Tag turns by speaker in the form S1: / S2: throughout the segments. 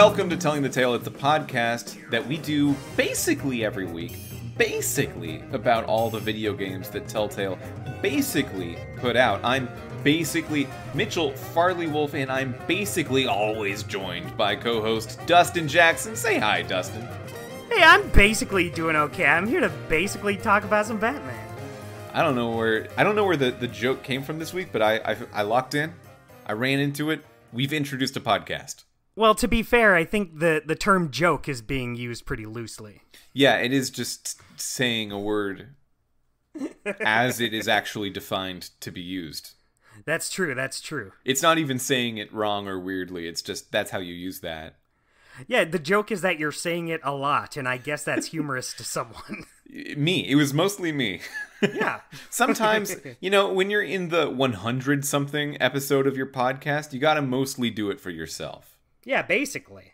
S1: Welcome to Telling the Tale. It's a podcast that we do basically every week. Basically about all the video games that Telltale basically put out. I'm basically Mitchell Farley Wolf, and I'm basically always joined by co-host Dustin Jackson. Say hi, Dustin.
S2: Hey, I'm basically doing okay. I'm here to basically talk about some Batman.
S1: I don't know where the joke came from this week, but I locked in. I ran into it. We've introduced a podcast.
S2: Well, to be fair, I think the term joke is being used pretty loosely.
S1: Yeah, it is just saying a word as it is actually defined to be used.
S2: That's true.
S1: It's not even saying it wrong or weirdly. It's just that's how you use that.
S2: Yeah, the joke is that you're saying it a lot, and I guess that's humorous to someone.
S1: Me. It was mostly me.
S2: Yeah.
S1: Sometimes, when you're in the 100-something episode of your podcast, you gotta mostly do it for yourself.
S2: Yeah, basically.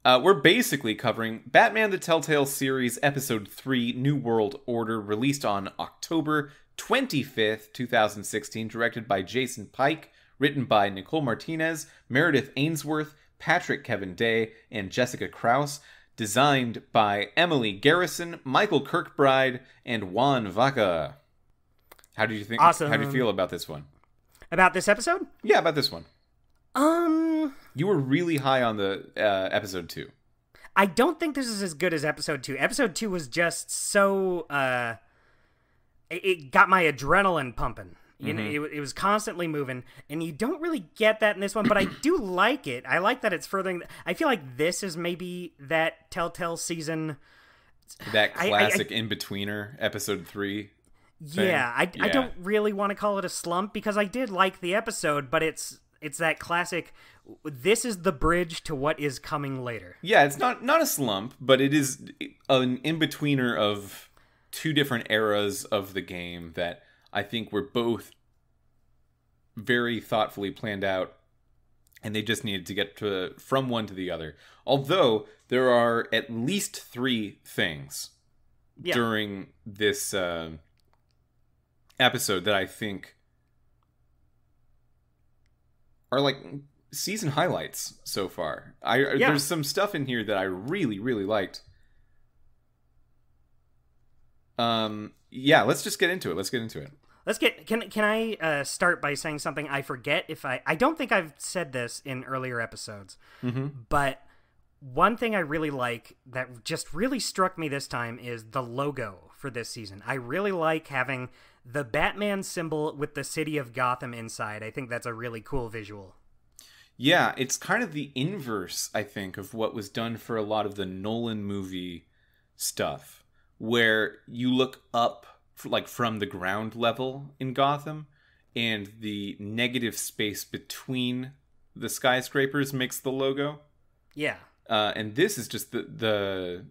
S1: We're basically covering Batman the Telltale Series Episode 3, New World Order, released on October 25th, 2016, directed by Jason Pike, written by Nicole Martinez, Meredith Ainsworth, Patrick Kevin Day, and Jessica Krause, designed by Emily Garrison, Michael Kirkbride, and Juan Vaca. How do you think?
S2: Awesome.
S1: How do you feel about this one?
S2: About this episode?
S1: Yeah, about this one. You were really high on the episode 2.
S2: I don't think this is as good as episode 2. Episode 2 was just so it got my adrenaline pumping. You know, it was constantly moving, and you don't really get that in this one, but I do like it. I like that it's furthering. I feel like this is maybe that Telltale season.
S1: That classic in-betweener, episode 3 thing.
S2: Yeah, I don't really want to call it a slump, because I did like the episode, but it's that classic, this is the bridge to what is coming later.
S1: Yeah, it's not a slump, but it is an in-betweener of two different eras of the game that I think were both very thoughtfully planned out, and they just needed to get from one to the other. Although, there are at least 3 things during this episode that I think are like season highlights so far. There's some stuff in here that I really, really liked. Let's just get into it.
S2: Can I start by saying something I forget if I don't think I've said this in earlier episodes, but one thing I really like that just really struck me this time is the logo for this season. I really like having the Batman symbol with the city of Gotham inside. I think that's a really cool visual.
S1: Yeah, it's kind of the inverse, I think, of what was done for a lot of the Nolan movie stuff, where you look up from the ground level in Gotham, and the negative space between the skyscrapers makes the logo.
S2: Yeah.
S1: And this is just the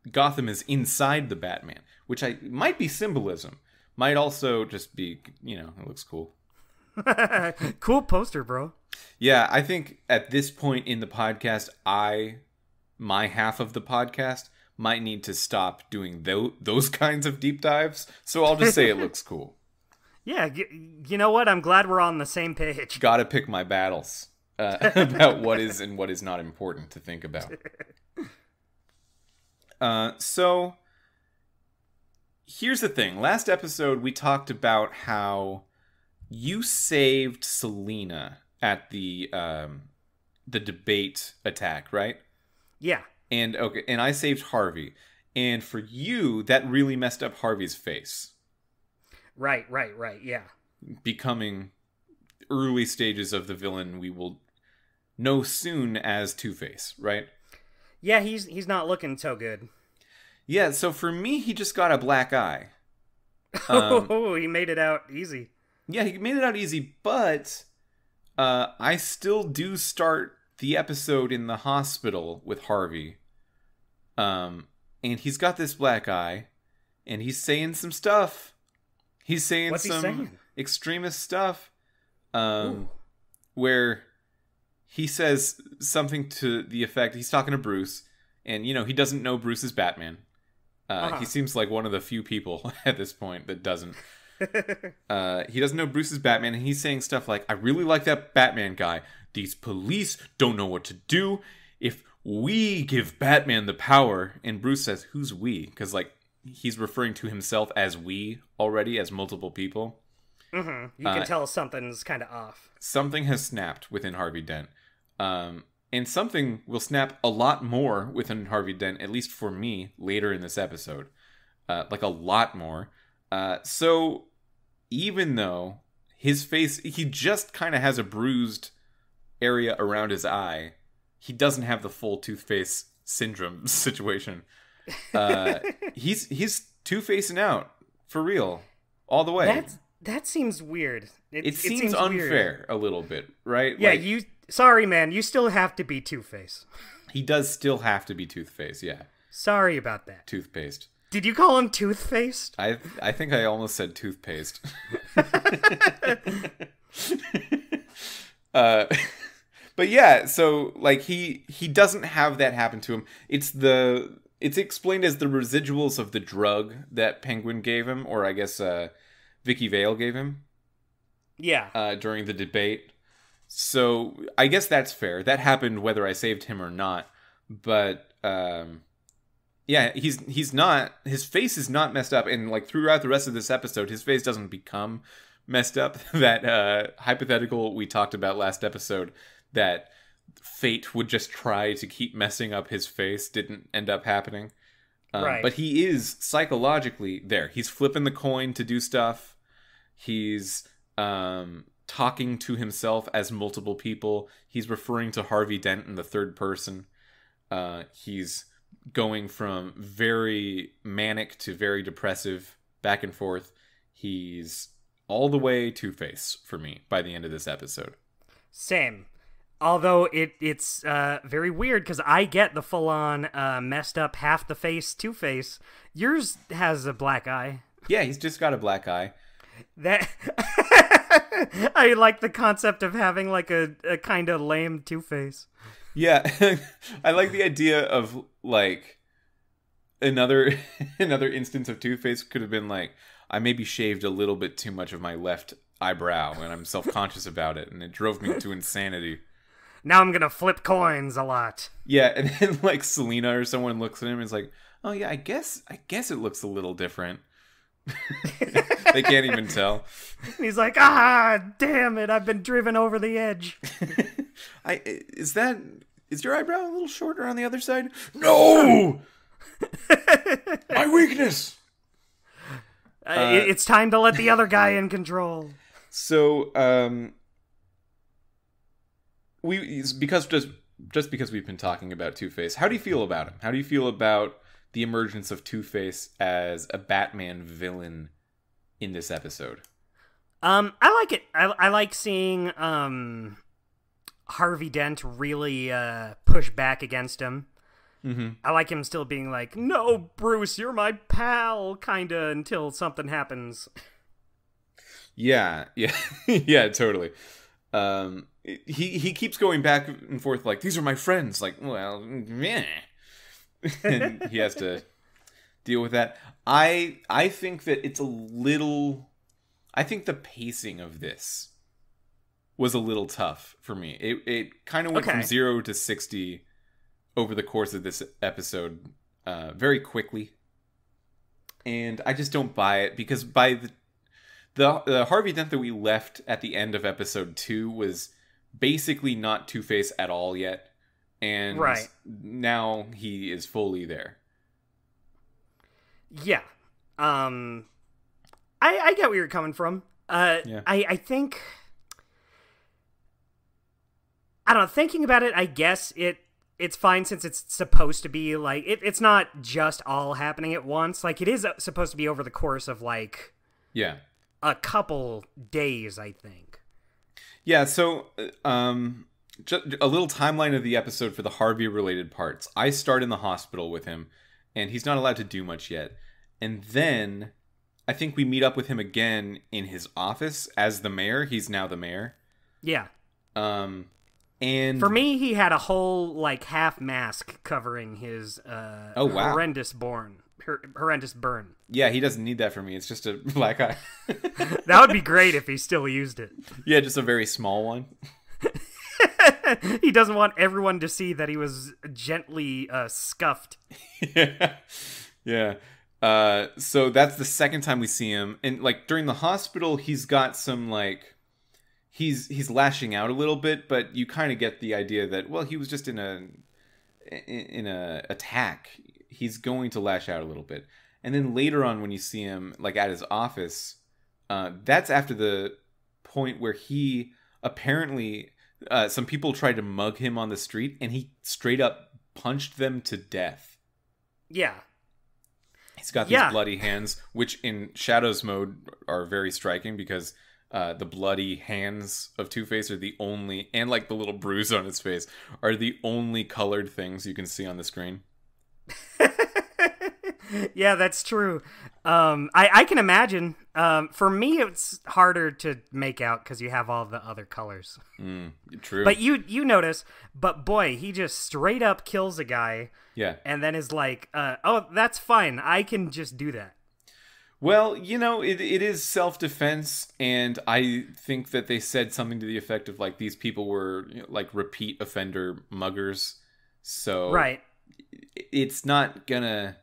S1: Gotham is inside the Batman, which might be symbolism. Might also just be, it looks cool.
S2: Cool poster, bro.
S1: Yeah, I think at this point in the podcast, my half of the podcast might need to stop doing those kinds of deep dives, so I'll just say it looks cool.
S2: Yeah, you know what? I'm glad we're on the same page.
S1: Gotta pick my battles about what is and what is not important to think about. So, here's the thing. Last episode, we talked about how you saved Selina at the debate attack, right?
S2: Yeah.
S1: And I saved Harvey. And for you, that really messed up Harvey's face.
S2: Right, yeah.
S1: Becoming early stages of the villain we will know soon as Two-Face, right?
S2: Yeah, he's not looking so good.
S1: Yeah, so for me, he just got a black eye.
S2: He made it out easy.
S1: Yeah, he made it out easy, but I still do start the episode in the hospital with Harvey. And he's got this black eye, and he's saying some stuff. He's saying extremist stuff. Where he says something to the effect, he's talking to Bruce, and he doesn't know Bruce is Batman. He seems like one of the few people at this point that doesn't. He doesn't know Bruce is Batman, and he's saying stuff like, I really like that Batman guy. these police don't know what to do. If we give Batman the power, and Bruce says, who's we? Because, like, he's referring to himself as we already, as multiple people.
S2: Mm-hmm. You can tell something's kind of off. Something
S1: has snapped within Harvey Dent. And something will snap a lot more within Harvey Dent, at least for me, later in this episode. Like a lot more. So even though his face, he just kind of has a bruised area around his eye, he doesn't have the full Two-Face syndrome situation. He's two-facing out for real, all the way.
S2: That seems weird.
S1: It seems unfair weird. A little bit, right?
S2: Yeah, like, sorry, man, you still have to be Two-Face.
S1: He does still have to be Toothface, yeah.
S2: Sorry about that.
S1: Toothpaste.
S2: Did you call him Toothpaste?
S1: I think I almost said toothpaste. But yeah, so like he doesn't have that happen to him. It's explained as the residuals of the drug that Penguin gave him, or I guess Vicky Vale gave him.
S2: Yeah.
S1: During the debate. So I guess that's fair. That happened whether I saved him or not. But yeah, he's not. His face is not messed up, and like throughout the rest of this episode, his face doesn't become messed up. That hypothetical we talked about last episode, that fate would just try to keep messing up his face, didn't end up happening.
S2: Right.
S1: But he is psychologically there. He's flipping the coin to do stuff. He's talking to himself as multiple people. He's referring to Harvey Dent in the third person. He's going from very manic to very depressive, back and forth. He's all the way Two-Face for me by the end of this episode.
S2: Same. Although it's very weird because I get the full-on messed up half the face Two-Face. Yours has a black eye.
S1: Yeah, he's just got a black eye.
S2: That I like the concept of having like a kind of lame Two-Face.
S1: Yeah, I like the idea of like another instance of Two-Face could have been like, I maybe shaved a little bit too much of my left eyebrow and I'm self-conscious about it, and it drove me to insanity.
S2: Now I'm gonna flip coins a lot.
S1: Yeah, and then like Selena or someone looks at him and is like, oh yeah, I guess it looks a little different. They can't even tell.
S2: And he's like, damn it, I've been driven over the edge.
S1: Is your eyebrow a little shorter on the other side? No! My weakness!
S2: It's time to let the other guy in control.
S1: So, just because we've been talking about Two-Face, how do you feel about him? How do you feel about the emergence of Two-Face as a Batman villain in this episode?
S2: I like it. I like seeing Harvey Dent really push back against him.
S1: Mm-hmm.
S2: I like him still being like, no, Bruce, you're my pal, kinda, until something happens.
S1: Yeah, yeah, totally. He keeps going back and forth like, these are my friends. Like, well, meh. And he has to deal with that. I think that it's a little... I think the pacing of this was a little tough for me. It kind of went from 0 to 60 over the course of this episode very quickly. And I just don't buy it, because by the Harvey Dent that we left at the end of episode 2 was basically not Two-Face at all yet. And now he is fully there. Yeah.
S2: I get where you're coming from.
S1: Yeah.
S2: I think... I don't know, thinking about it, I guess it's fine since it's supposed to be, like... It's not just all happening at once. Like, it is supposed to be over the course of, like...
S1: Yeah.
S2: A couple days, I think.
S1: Yeah, so... just a little timeline of the episode for the Harvey-related parts. I start in the hospital with him, and he's not allowed to do much yet. And then I think we meet up with him again in his office as the mayor. He's now the mayor.
S2: Yeah.
S1: And
S2: for me, he had a whole like half mask covering his horrendous burn.
S1: Yeah, he doesn't need that for me. It's just a black eye.
S2: That would be great if he still used it.
S1: Yeah, just a very small one.
S2: He doesn't want everyone to see that he was gently scuffed.
S1: Yeah. Yeah. So that's the second time we see him, and like during the hospital, he's got some like he's lashing out a little bit, but you kind of get the idea that he was just in a attack. He's going to lash out a little bit, and then later on when you see him like at his office, that's after the point where he apparently some people tried to mug him on the street, and he straight up punched them to death.
S2: Yeah.
S1: He's got these bloody hands, which in Shadows mode are very striking because the bloody hands of Two-Face are the only, and like the little bruise on his face, are the only colored things you can see on the screen.
S2: Yeah, that's true. I can imagine. For me, it's harder to make out because you have all the other colors.
S1: True.
S2: But you notice, but boy, he just straight up kills a guy.
S1: Yeah.
S2: And then is like, oh, that's fine. I can just do that.
S1: Well, it is self-defense, and I think that they said something to the effect of like these people were like repeat offender muggers. So
S2: right.
S1: It's not gonna,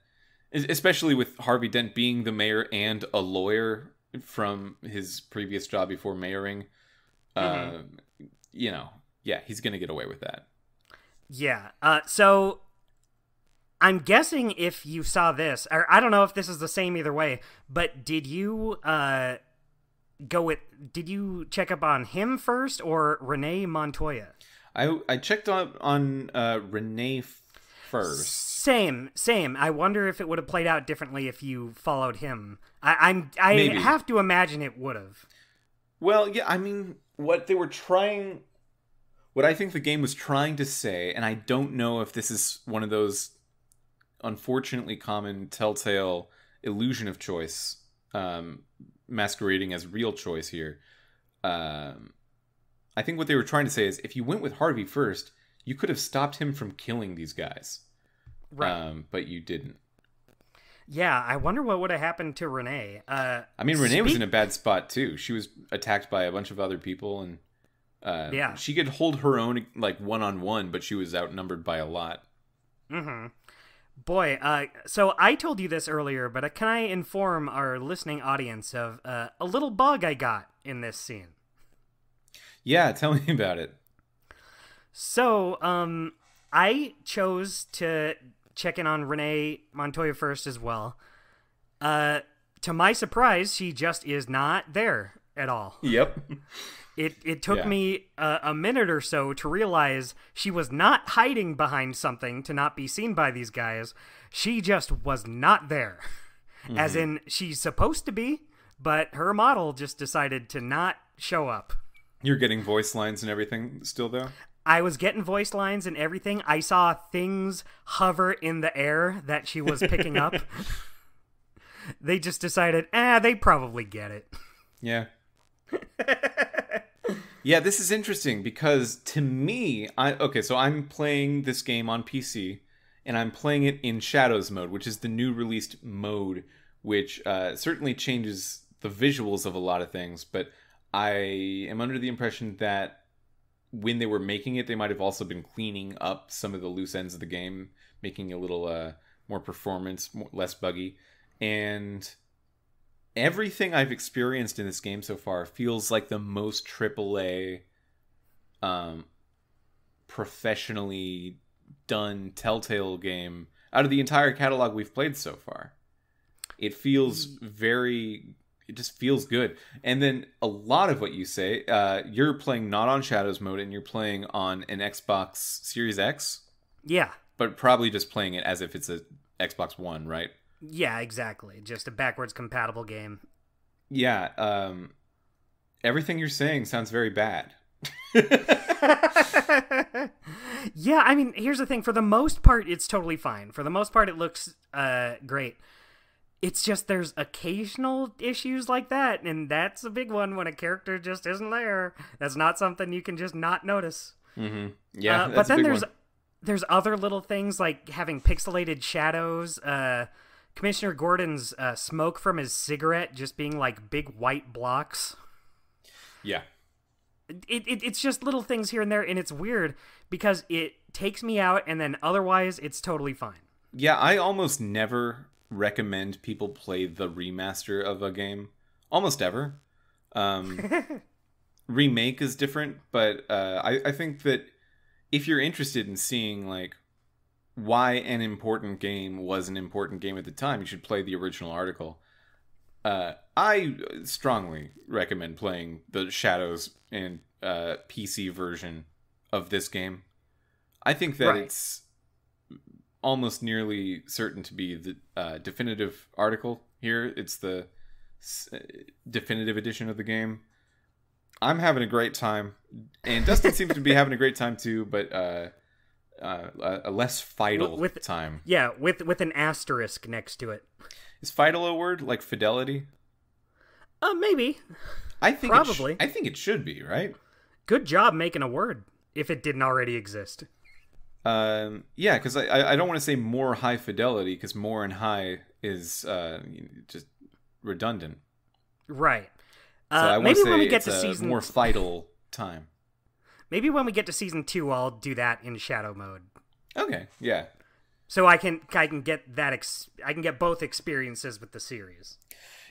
S1: especially with Harvey Dent being the mayor and a lawyer from his previous job before mayoring, yeah, he's gonna get away with that. Yeah.
S2: So I'm guessing if you saw this, or I don't know if this is the same either way, but did you did you check up on him first or Renee Montoya?
S1: I checked on Renee first.
S2: Same. I wonder if it would have played out differently if you followed him. I
S1: Maybe.
S2: have to imagine it would have.
S1: Well, yeah, I mean, what I think the game was trying to say, and I don't know if this is one of those unfortunately common Telltale illusion of choice, masquerading as real choice here. I think what they were trying to say is if you went with Harvey first, you could have stopped him from killing these guys. Right. But you didn't.
S2: Yeah, I wonder what would have happened to Renee.
S1: I mean, Renee was in a bad spot too. She was attacked by a bunch of other people, and she could hold her own like one-on-one, but she was outnumbered by a lot.
S2: Mm-hmm. Boy, so I told you this earlier, but can I inform our listening audience of a little bug I got in this scene?
S1: Yeah, tell me about it.
S2: So, I chose to check in on Renee Montoya first as well. To my surprise, she just is not there at all.
S1: Yep.
S2: It took me a minute or so to realize she was not hiding behind something to not be seen by these guys. She just was not there. Mm-hmm. As in, she's supposed to be, but her model just decided to not show up.
S1: You're getting voice lines and everything still, though?
S2: I was getting voice lines and everything. I saw things hover in the air that she was picking up. They just decided, they probably get it.
S1: Yeah. Yeah, this is interesting because to me, so I'm playing this game on PC and I'm playing it in Shadows mode, which is the new released mode, which certainly changes the visuals of a lot of things, but I am under the impression that when they were making it, they might have also been cleaning up some of the loose ends of the game, making it a little more performance, less buggy. And everything I've experienced in this game so far feels like the most AAA, professionally done Telltale game out of the entire catalog we've played so far. It feels it just feels good. And then a lot of what you say, you're playing not on Shadows mode and you're playing on an Xbox Series X.
S2: Yeah.
S1: But probably just playing it as if it's a Xbox One, right?
S2: Yeah, exactly. Just a backwards compatible game.
S1: Yeah. Everything you're saying sounds very bad.
S2: Yeah, I mean, here's the thing. For the most part, it's totally fine. For the most part, it looks great. It's just there's occasional issues like that, and that's a big one when a character just isn't there. That's not something you can just not notice.
S1: Mm-hmm. Yeah,
S2: but then there's other little things like having pixelated shadows. Commissioner Gordon's smoke from his cigarette just being like big white blocks.
S1: Yeah.
S2: It's just little things here and there, and it's weird because it takes me out, and then otherwise it's totally fine.
S1: Yeah, I almost never recommend people play the remaster of a game. Almost ever. Remake is different, but I think that if you're interested in seeing like why an important game was an important game at the time, you should play the original article. I strongly recommend playing the Shadows and PC version of this game. I think that it's almost nearly certain to be the definitive article here. It's the definitive edition of the game. I'm having a great time, and Dustin seems to be having a great time too, but a less vital time.
S2: Yeah, with an asterisk next to it.
S1: Is vital a word like fidelity?
S2: Maybe.
S1: I think
S2: probably.
S1: I think it should be, right?
S2: Good job making a word if it didn't already exist.
S1: Yeah, because I don't want to say more high fidelity because more and high is just redundant.
S2: Right.
S1: So I
S2: maybe
S1: want to say
S2: when we get
S1: it's
S2: to
S1: a
S2: season
S1: more vital time.
S2: Maybe when we get to season 2, I'll do that in shadow mode.
S1: Okay, yeah.
S2: So I can get that I can get both experiences with the series.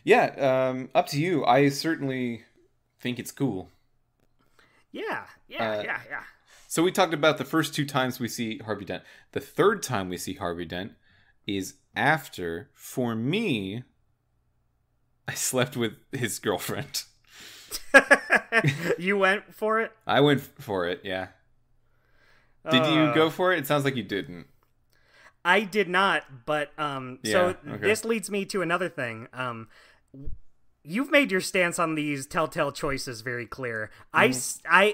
S1: Yeah, up to you. I certainly think it's cool.
S2: Yeah.
S1: So we talked about the first 2 times we see Harvey Dent. The third time we see Harvey Dent is after, for me, I slept with his girlfriend.
S2: You went for it?
S1: I went for it, yeah. Did you go for it? It sounds like you didn't.
S2: I did not, but so
S1: okay.
S2: This leads me to another thing. You've made your stance on these telltale choices very clear. Mm-hmm.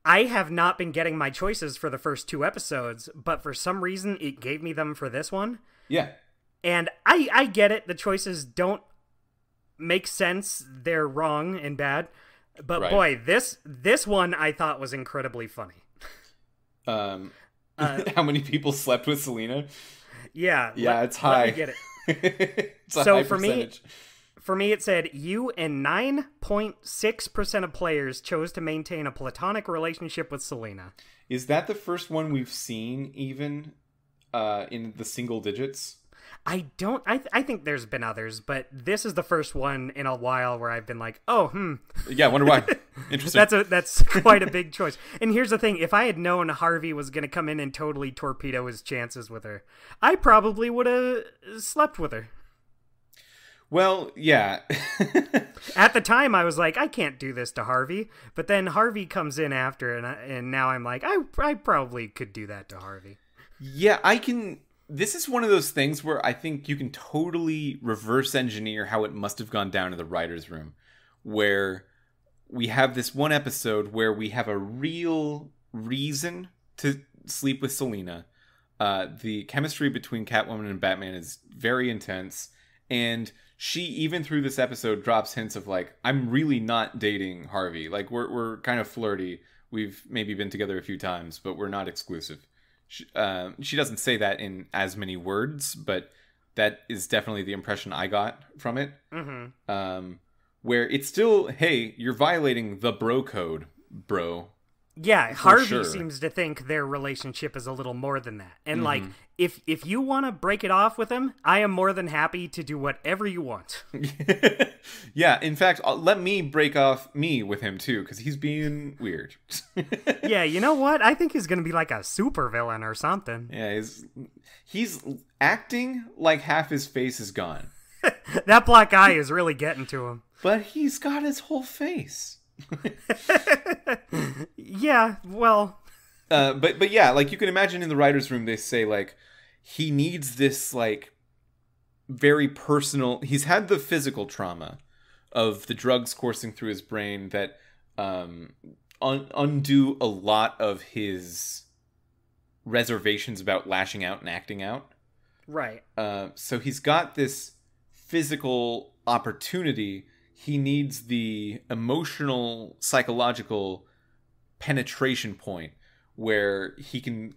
S2: I have not been getting my choices for the first 2 episodes, but for some reason it gave me them for this one.
S1: Yeah.
S2: And I get it. The choices don't make sense. They're wrong and bad. But boy, this one I thought was incredibly funny.
S1: How many people slept with Selena?
S2: Yeah.
S1: It's high.
S2: Let me get it.
S1: It's a high percentage.
S2: For me, it said, you and 9.6% of players chose to maintain a platonic relationship with Selena.
S1: Is that the first one we've seen, even in the single digits?
S2: I think there's been others, but this is the first one in a while where I've been like,
S1: Yeah, I wonder why. Interesting.
S2: That's quite a big choice. And here's the thing. If I had known Harvey was going to come in and totally torpedo his chances with her, I probably would have slept with her.
S1: Well, yeah.
S2: At the time, I was like, I can't do this to Harvey. But then Harvey comes in after, and now I'm like, I probably could do that to Harvey.
S1: Yeah, I can. This is one of those things where I think you can totally reverse engineer how it must have gone down in the writer's room. Where we have this one episode where we have a real reason to sleep with Selena. The chemistry between Catwoman and Batman is very intense. And she, even through this episode, drops hints of like, I'm really not dating Harvey. Like, we're kind of flirty. We've maybe been together a few times, but we're not exclusive. She doesn't say that in as many words, but that is definitely the impression I got from it. Mm-hmm. Where it's still, hey, you're violating the bro code, bro.
S2: Yeah, Harvey seems to think their relationship is a little more than that. And like, if you want to break it off with him, I am more than happy to do whatever you want.
S1: Yeah, in fact, let me break off me with him too, because he's being weird.
S2: Yeah, you know what? I think he's going to be like a supervillain or something.
S1: Yeah, he's acting like half his face is gone.
S2: That black eye is really getting to him.
S1: But he's got his whole face.
S2: Yeah, well,
S1: but yeah, like you can imagine in the writer's room, they say like he needs this like very personal. He's had the physical trauma of the drugs coursing through his brain that undo a lot of his reservations about lashing out and acting out.
S2: Right.
S1: So he's got this physical opportunity. He needs the emotional, psychological penetration point where he can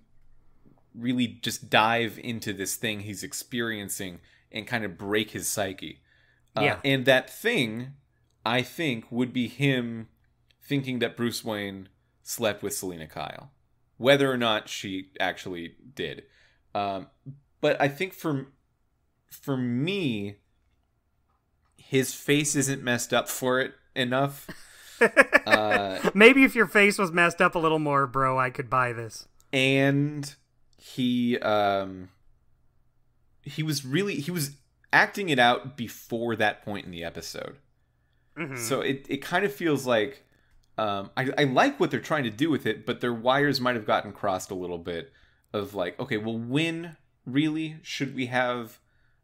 S1: really just dive into this thing he's experiencing and kind of break his psyche.
S2: Yeah.
S1: And that thing, I think, would be him thinking that Bruce Wayne slept with Selina Kyle, whether or not she actually did. But I think for me, his face isn't messed up for it enough.
S2: Maybe if your face was messed up a little more, bro, I could buy this.
S1: And he was acting it out before that point in the episode. Mm-hmm. So it kind of feels like I like what they're trying to do with it, but their wires might have gotten crossed a little bit of like, okay, well, when really should we have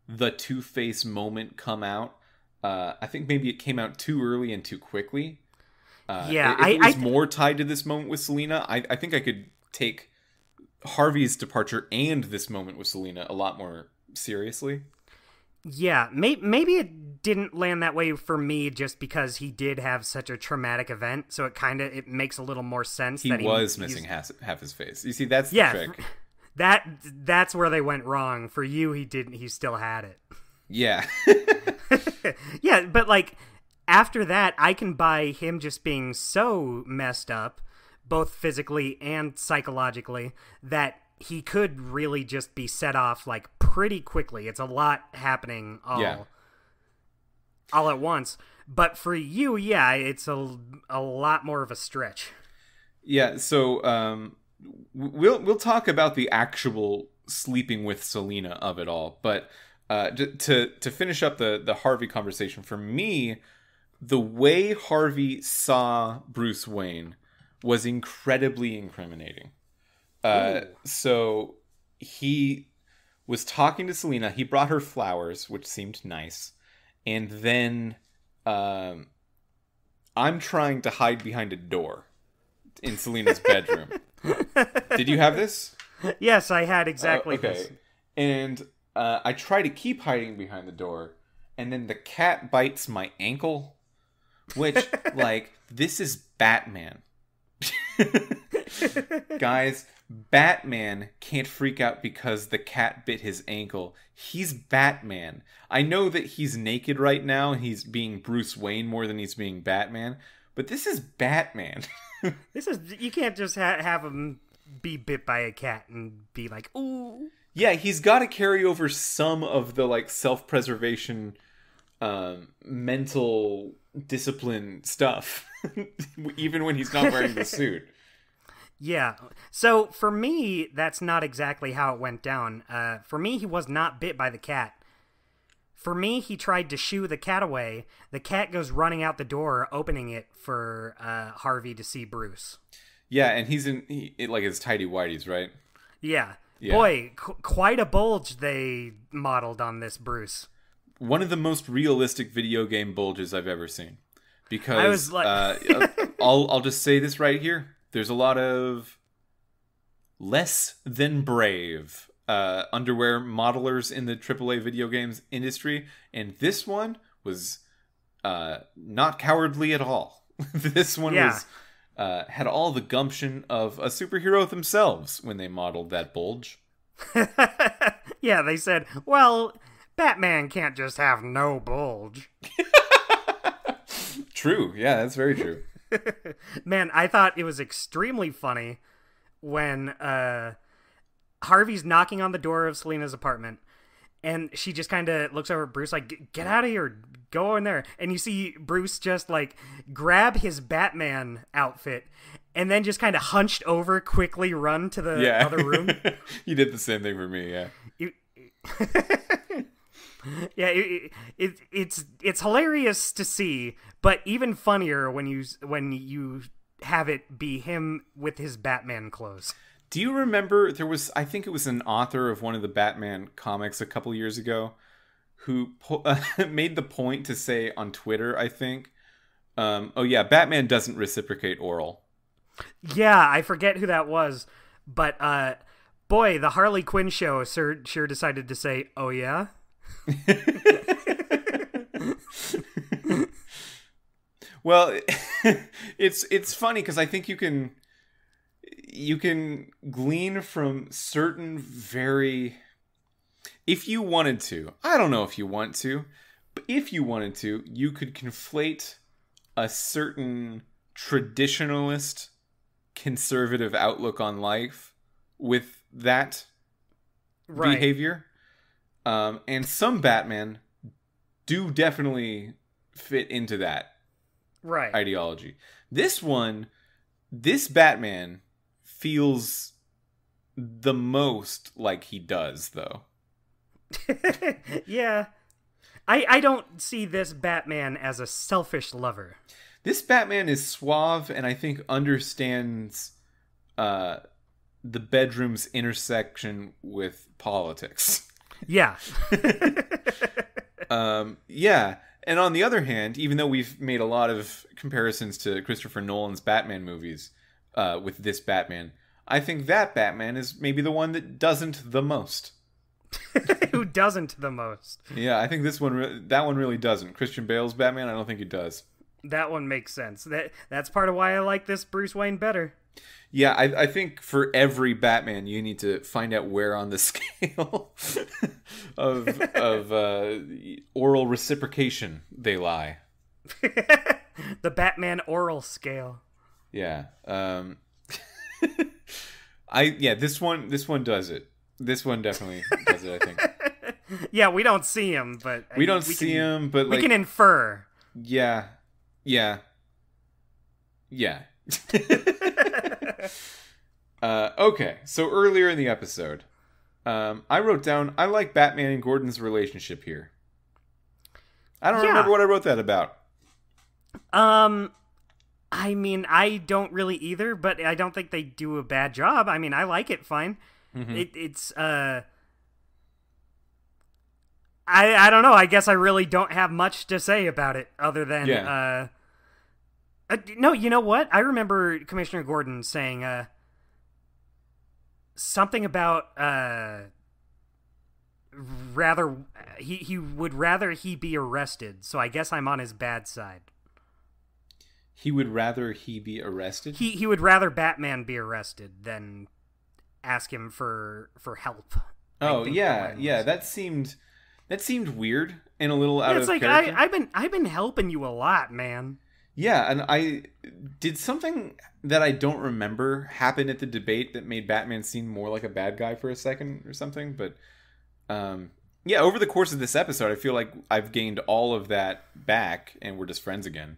S1: the Two-Face moment come out? I think maybe it came out too early and too quickly. If it was more tied to this moment with Selina, I think I could take Harvey's departure and this moment with Selina a lot more seriously.
S2: Yeah, maybe it didn't land that way for me just because he did have such a traumatic event, so it makes a little more sense.
S1: He was missing half his face. You see, that's the trick.
S2: That's where they went wrong. For you, he didn't. He still had it.
S1: Yeah.
S2: Yeah, but like after that, I can buy him just being so messed up, both physically and psychologically, that he could really just be set off like pretty quickly. It's a lot happening all at once. But for you, yeah, it's a lot more of a stretch.
S1: Yeah, so we'll talk about the actual sleeping with Selina of it all, but to finish up the Harvey conversation, for me, the way Harvey saw Bruce Wayne was incredibly incriminating. So he was talking to Selina. He brought her flowers, which seemed nice. And then I'm trying to hide behind a door in Selina's bedroom. Did you have this?
S2: Yes, I had exactly this.
S1: And I try to keep hiding behind the door. And then the cat bites my ankle. Which, like, this is Batman. Guys, Batman can't freak out because the cat bit his ankle. He's Batman. I know that he's naked right now and he's being Bruce Wayne more than he's being Batman, but this is Batman.
S2: You can't just have him be bit by a cat and be like, ooh.
S1: Yeah, he's got to carry over some of the like self-preservation, mental discipline stuff, even when he's not wearing the suit.
S2: Yeah. So for me, that's not exactly how it went down. For me, he was not bit by the cat. For me, he tried to shoo the cat away. The cat goes running out the door, opening it for Harvey to see Bruce.
S1: Yeah, and he's in like his tidy whities, right?
S2: Yeah. Boy, quite a bulge they modeled on this Bruce.
S1: One of the most realistic video game bulges I've ever seen. Because
S2: I was like...
S1: I'll just say this right here. There's a lot of less than brave underwear modelers in the AAA video games industry, and this one was not cowardly at all. This one was had all the gumption of a superhero themselves when they modeled that bulge.
S2: Yeah, they said, well, Batman can't just have no bulge.
S1: True. Yeah, that's very true.
S2: Man, I thought it was extremely funny when Harvey's knocking on the door of Selina's apartment, and she just kind of looks over at Bruce like, get out of here, go in there. And you see Bruce just like grab his Batman outfit and then just kind of hunched over, quickly run to the other room.
S1: You did the same thing for me, yeah.
S2: Yeah, it's hilarious to see, but even funnier when you have it be him with his Batman clothes.
S1: Do you remember I think it was an author of one of the Batman comics a couple years ago who made the point to say on Twitter, I think, Batman doesn't reciprocate oral.
S2: Yeah, I forget who that was, but boy, the Harley Quinn show sure decided to say, oh yeah?
S1: Well, it's funny because I think you can glean from certain if you wanted to, I don't know if you want to, but if you wanted to, you could conflate a certain traditionalist, conservative outlook on life with that behavior. And some Batman do definitely fit into that ideology. This Batman feels the most like he does, though.
S2: Yeah. I don't see this Batman as a selfish lover.
S1: This Batman is suave and I think understands the bedroom's intersection with politics.
S2: Yeah.
S1: Yeah. And on the other hand, even though we've made a lot of comparisons to Christopher Nolan's Batman movies with this Batman, I think that Batman is maybe the one that doesn't the most.
S2: Who doesn't the most?
S1: Yeah, I think that one really doesn't. Christian Bale's Batman, I don't think he does.
S2: That one makes sense. That's part of why I like this Bruce Wayne better.
S1: Yeah, I think for every Batman, you need to find out where on the scale of oral reciprocation they lie.
S2: The Batman oral scale.
S1: Yeah. This one does it. This one definitely does it, I think.
S2: Yeah, we don't see him, but
S1: we see him, but
S2: we can infer.
S1: Yeah. Okay, so earlier in the episode, I wrote down, I like Batman and Gordon's relationship here. I don't remember what I wrote that about.
S2: I mean, I don't really either, but I don't think they do a bad job. I mean, I like it fine. Mm-hmm. It's I don't know. I guess I really don't have much to say about it other than no, you know what? I remember Commissioner Gordon saying something about he would rather he be arrested. So I guess I'm on his bad side.
S1: He would rather he be arrested?
S2: He would rather Batman be arrested than ask him for help.
S1: Oh, yeah. That seemed weird and a little out of character.
S2: I've been helping you a lot, man.
S1: Yeah, and I did something that I don't remember happen at the debate that made Batman seem more like a bad guy for a second or something, but yeah, over the course of this episode, I feel like I've gained all of that back and we're just friends again.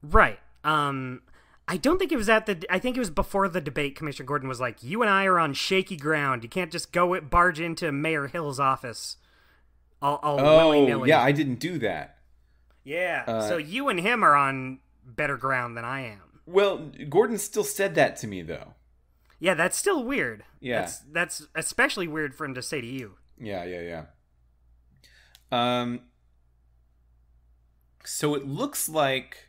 S2: Right. I don't think it was I think it was before the debate. Commissioner Gordon was like, "You and I are on shaky ground. You can't just barge into Mayor Hill's office all willy-nilly."
S1: Yeah, I didn't do that.
S2: Yeah, so you and him are on better ground than I am.
S1: Well, Gordon still said that to me, though.
S2: Yeah, that's still weird.
S1: Yeah.
S2: That's especially weird for him to say to you.
S1: Yeah. So it looks like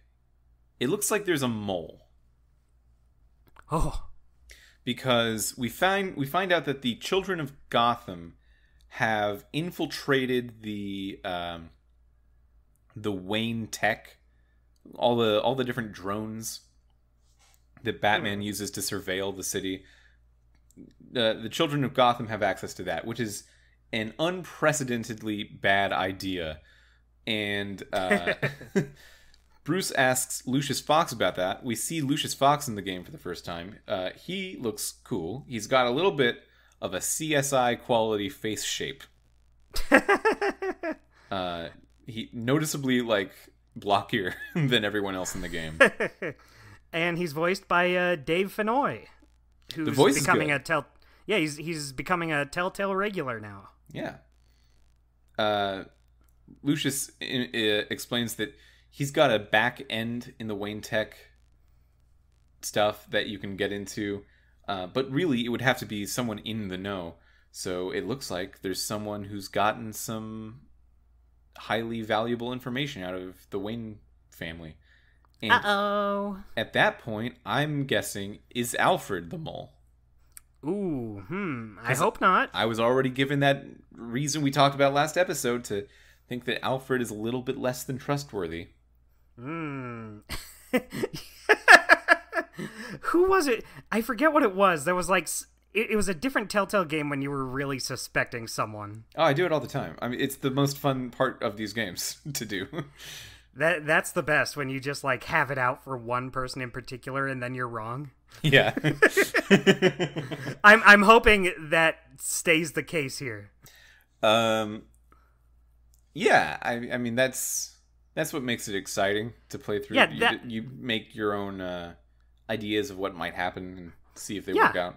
S1: there's a mole.
S2: Oh.
S1: Because we find out that the children of Gotham have infiltrated the Wayne tech, all the different drones that Batman uses to surveil the city. The children of Gotham have access to that, which is an unprecedentedly bad idea. And Bruce asks Lucius Fox about that. We see Lucius Fox in the game for the first time. He looks cool. He's got a little bit of a CSI quality face shape. He noticeabably blockier than everyone else in the game.
S2: And he's voiced by Dave Fennoy, who's becoming he's becoming a Telltale regular now.
S1: Yeah. Lucius explains that he's got a back end in the Wayne Tech stuff that you can get into, but really it would have to be someone in the know. So it looks like there's someone who's gotten some highly valuable information out of the Wayne family. And at that point, I'm guessing, is Alfred the mole?
S2: Ooh, I hope not.
S1: I was already given that reason we talked about last episode to think that Alfred is a little bit less than trustworthy.
S2: Who was it? I forget what it was. There was it was a different Telltale game when you were really suspecting someone.
S1: Oh, I do it all the time. I mean, it's the most fun part of these games to do.
S2: That's the best, when you just like have it out for one person in particular and then you're wrong.
S1: Yeah.
S2: I'm hoping that stays the case here.
S1: Yeah, I mean that's what makes it exciting to play through.
S2: Yeah,
S1: you make your own ideas of what might happen and see if they work out.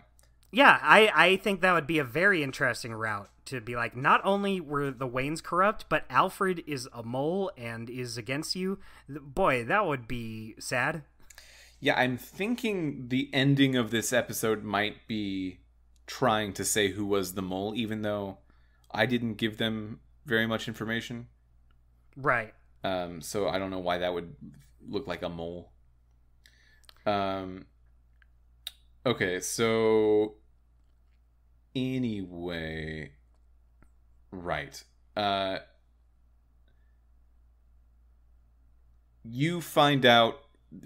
S2: Yeah, I think that would be a very interesting route, to be like, not only were the Waynes corrupt, but Alfred is a mole and is against you. Boy, that would be sad.
S1: Yeah, I'm thinking the ending of this episode might be trying to say who was the mole, even though I didn't give them very much information.
S2: Right.
S1: So I don't know why that would look like a mole. Okay, so anyway, right. You find out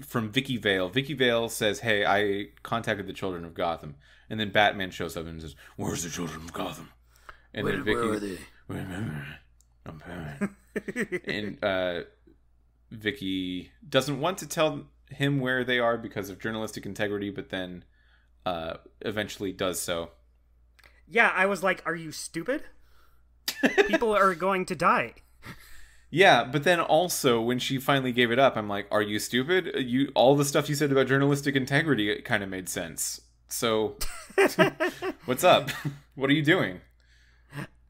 S1: from Vicky Vale. Vicky Vale says, "Hey, I contacted the children of Gotham." And then Batman shows up and says, "Where's the children of Gotham?" And then Vicky,
S2: where are they?
S1: I'm and Vicky doesn't want to tell him where they are because of journalistic integrity, but then eventually does so.
S2: Yeah, I was like, are you stupid? People are going to die.
S1: Yeah, but then also when she finally gave it up, I'm like, are you stupid? All the stuff you said about journalistic integrity, it kind of made sense. So what's up? What are you doing?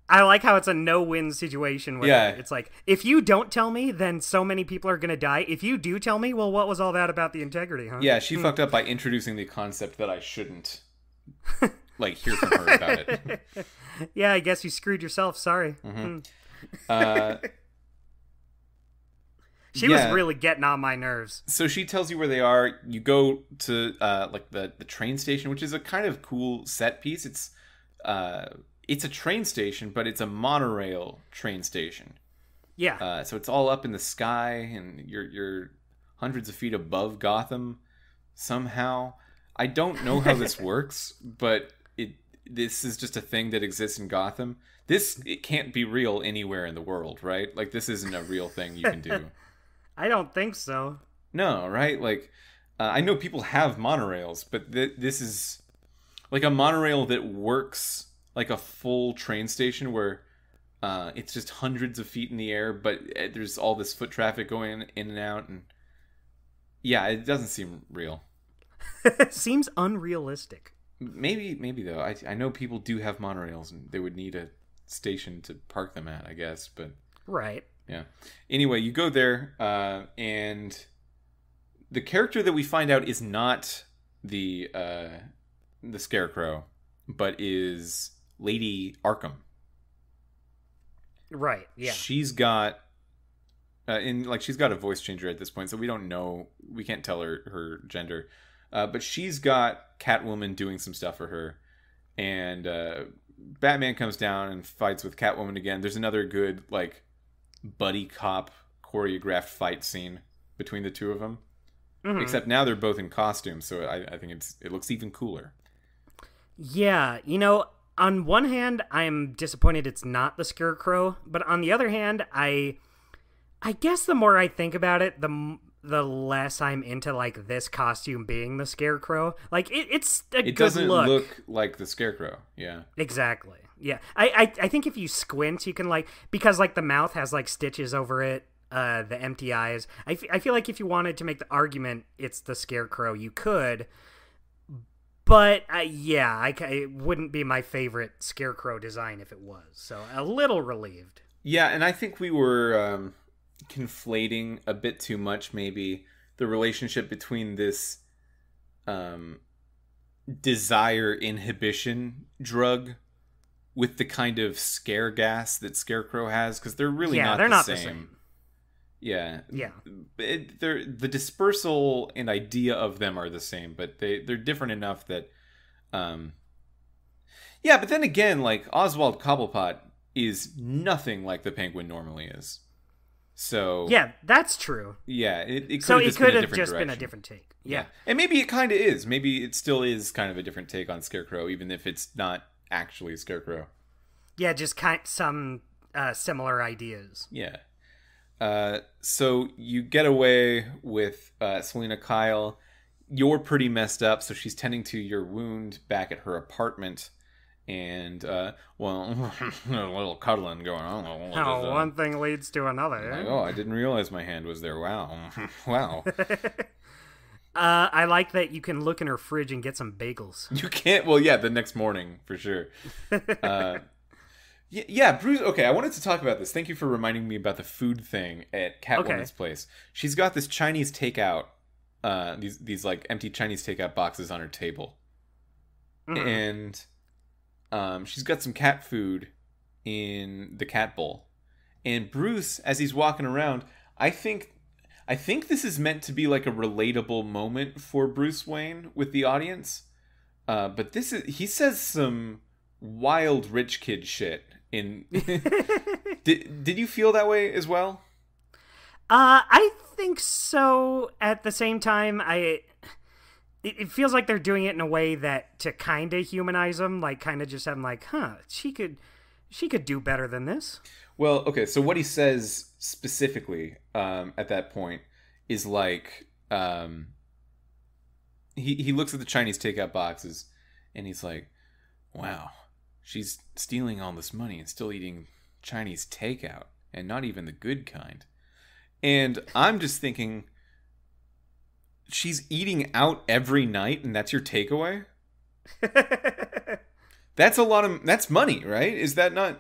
S2: I like how it's a no-win situation where it's like, if you don't tell me, then so many people are going to die. If you do tell me, well, what was all that about the integrity, huh?
S1: Yeah, she fucked up by introducing the concept that I shouldn't like hear from her about it.
S2: Yeah, I guess you screwed yourself. Sorry. She was really getting on my nerves.
S1: So she tells you where they are. You go to like the train station, which is a kind of cool set piece. It's a train station, but it's a monorail train station.
S2: Yeah.
S1: So it's all up in the sky, and you're hundreds of feet above Gotham somehow. I don't know how this works, but this is just a thing that exists in Gotham. It can't be real anywhere in the world, right? Like, this isn't a real thing you can do.
S2: I don't think so.
S1: No, right? Like, I know people have monorails, but this is like a monorail that works like a full train station where it's just hundreds of feet in the air, but there's all this foot traffic going in and out, and yeah, it doesn't seem real.
S2: Seems unrealistic.
S1: Maybe though. I know people do have monorails, and they would need a station to park them at, I guess, but
S2: right.
S1: Yeah. Anyway, you go there, and the character that we find out is not the Scarecrow, but is Lady Arkham.
S2: Right. Yeah.
S1: She's got she's got a voice changer at this point, so we don't know. We can't tell her gender, but she's got Catwoman doing some stuff for her, and Batman comes down and fights with Catwoman again. There's another good buddy cop choreographed fight scene between the two of them. Mm-hmm. Except now they're both in costume, so I think it looks even cooler.
S2: Yeah, on one hand, I'm disappointed it's not the Scarecrow, but on the other hand, I guess the more I think about it, the less I'm into this costume being the Scarecrow. It's a good look. It doesn't look
S1: like the Scarecrow. Yeah.
S2: Exactly. Yeah. I think if you squint, you can because the mouth has stitches over it, the empty eyes. I feel like if you wanted to make the argument it's the Scarecrow, you could. But it wouldn't be my favorite Scarecrow design if it was. So a little relieved.
S1: Yeah, and I think we were conflating a bit too much, maybe, the relationship between this desire inhibition drug with the kind of scare gas that Scarecrow has, because they're really not the same. Yeah. Yeah. The dispersal and idea of them are the same, but they're different enough that yeah, but then again, Oswald Cobblepot is nothing like the Penguin normally is. So
S2: yeah, that's true.
S1: Yeah, it could have just been
S2: a different take. Yeah.
S1: And maybe it kind of is. Maybe it still is kind of a different take on Scarecrow, even if it's not actually Scarecrow.
S2: Yeah, just some similar ideas.
S1: Yeah. So you get away with Selena Kyle. You're pretty messed up, so she's tending to your wound back at her apartment. And, well, a little cuddling going on.
S2: How one thing leads to another.
S1: Like, oh, I didn't realize my hand was there. Wow. Wow.
S2: I like that you can look in her fridge and get some bagels.
S1: You can't. Well, yeah, the next morning, for sure. Yeah, Bruce. Okay, I wanted to talk about this. Thank you for reminding me about the food thing at Catwoman's place. She's got this Chinese takeout, these like empty Chinese takeout boxes on her table, and she's got some cat food in the cat bowl. And Bruce, as he's walking around, I think this is meant to be like a relatable moment for Bruce Wayne with the audience. But he says some wild rich kid shit in did you feel that way as well?
S2: I think so. At the same time, it feels like they're doing it in a way that to kind of humanize him, like kind of just have him like, she could do better than this.
S1: Well, okay, so what he says specifically at that point is like he looks at the Chinese takeout boxes and he's like, wow, she's stealing all this money and still eating Chinese takeout, and not even the good kind. And I'm just thinking, she's eating out every night and that's your takeaway? That's money, right? Is that not...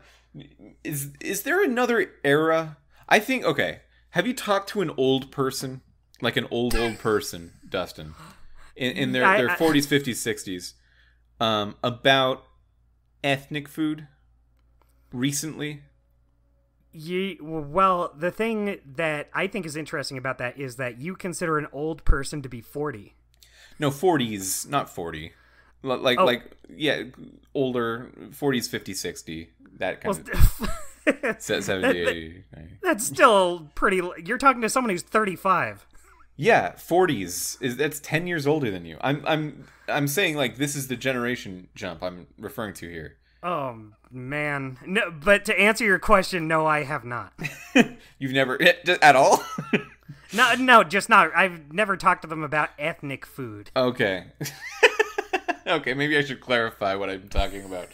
S1: Is there another era? I think, okay, have you talked to an old person? Like an old person, Dustin, in their 40s, 50s, 60s, about ethnic food recently?
S2: Well, the thing that I think is interesting about that is that you consider an old person to be 40.
S1: No, 40s, not 40. Like, yeah, older, 40s, 50, 60, that kind of... 70, 80.
S2: That's still pretty... You're talking to someone who's 35.
S1: Yeah, 40s. That's 10 years older than you. I'm saying, like, this is the generation jump I'm referring to here.
S2: Oh, man. No, but to answer your question, no, I have not.
S1: You've never... At all?
S2: No, just not. I've never talked to them about ethnic food.
S1: Okay. Okay, maybe I should clarify what I'm talking about.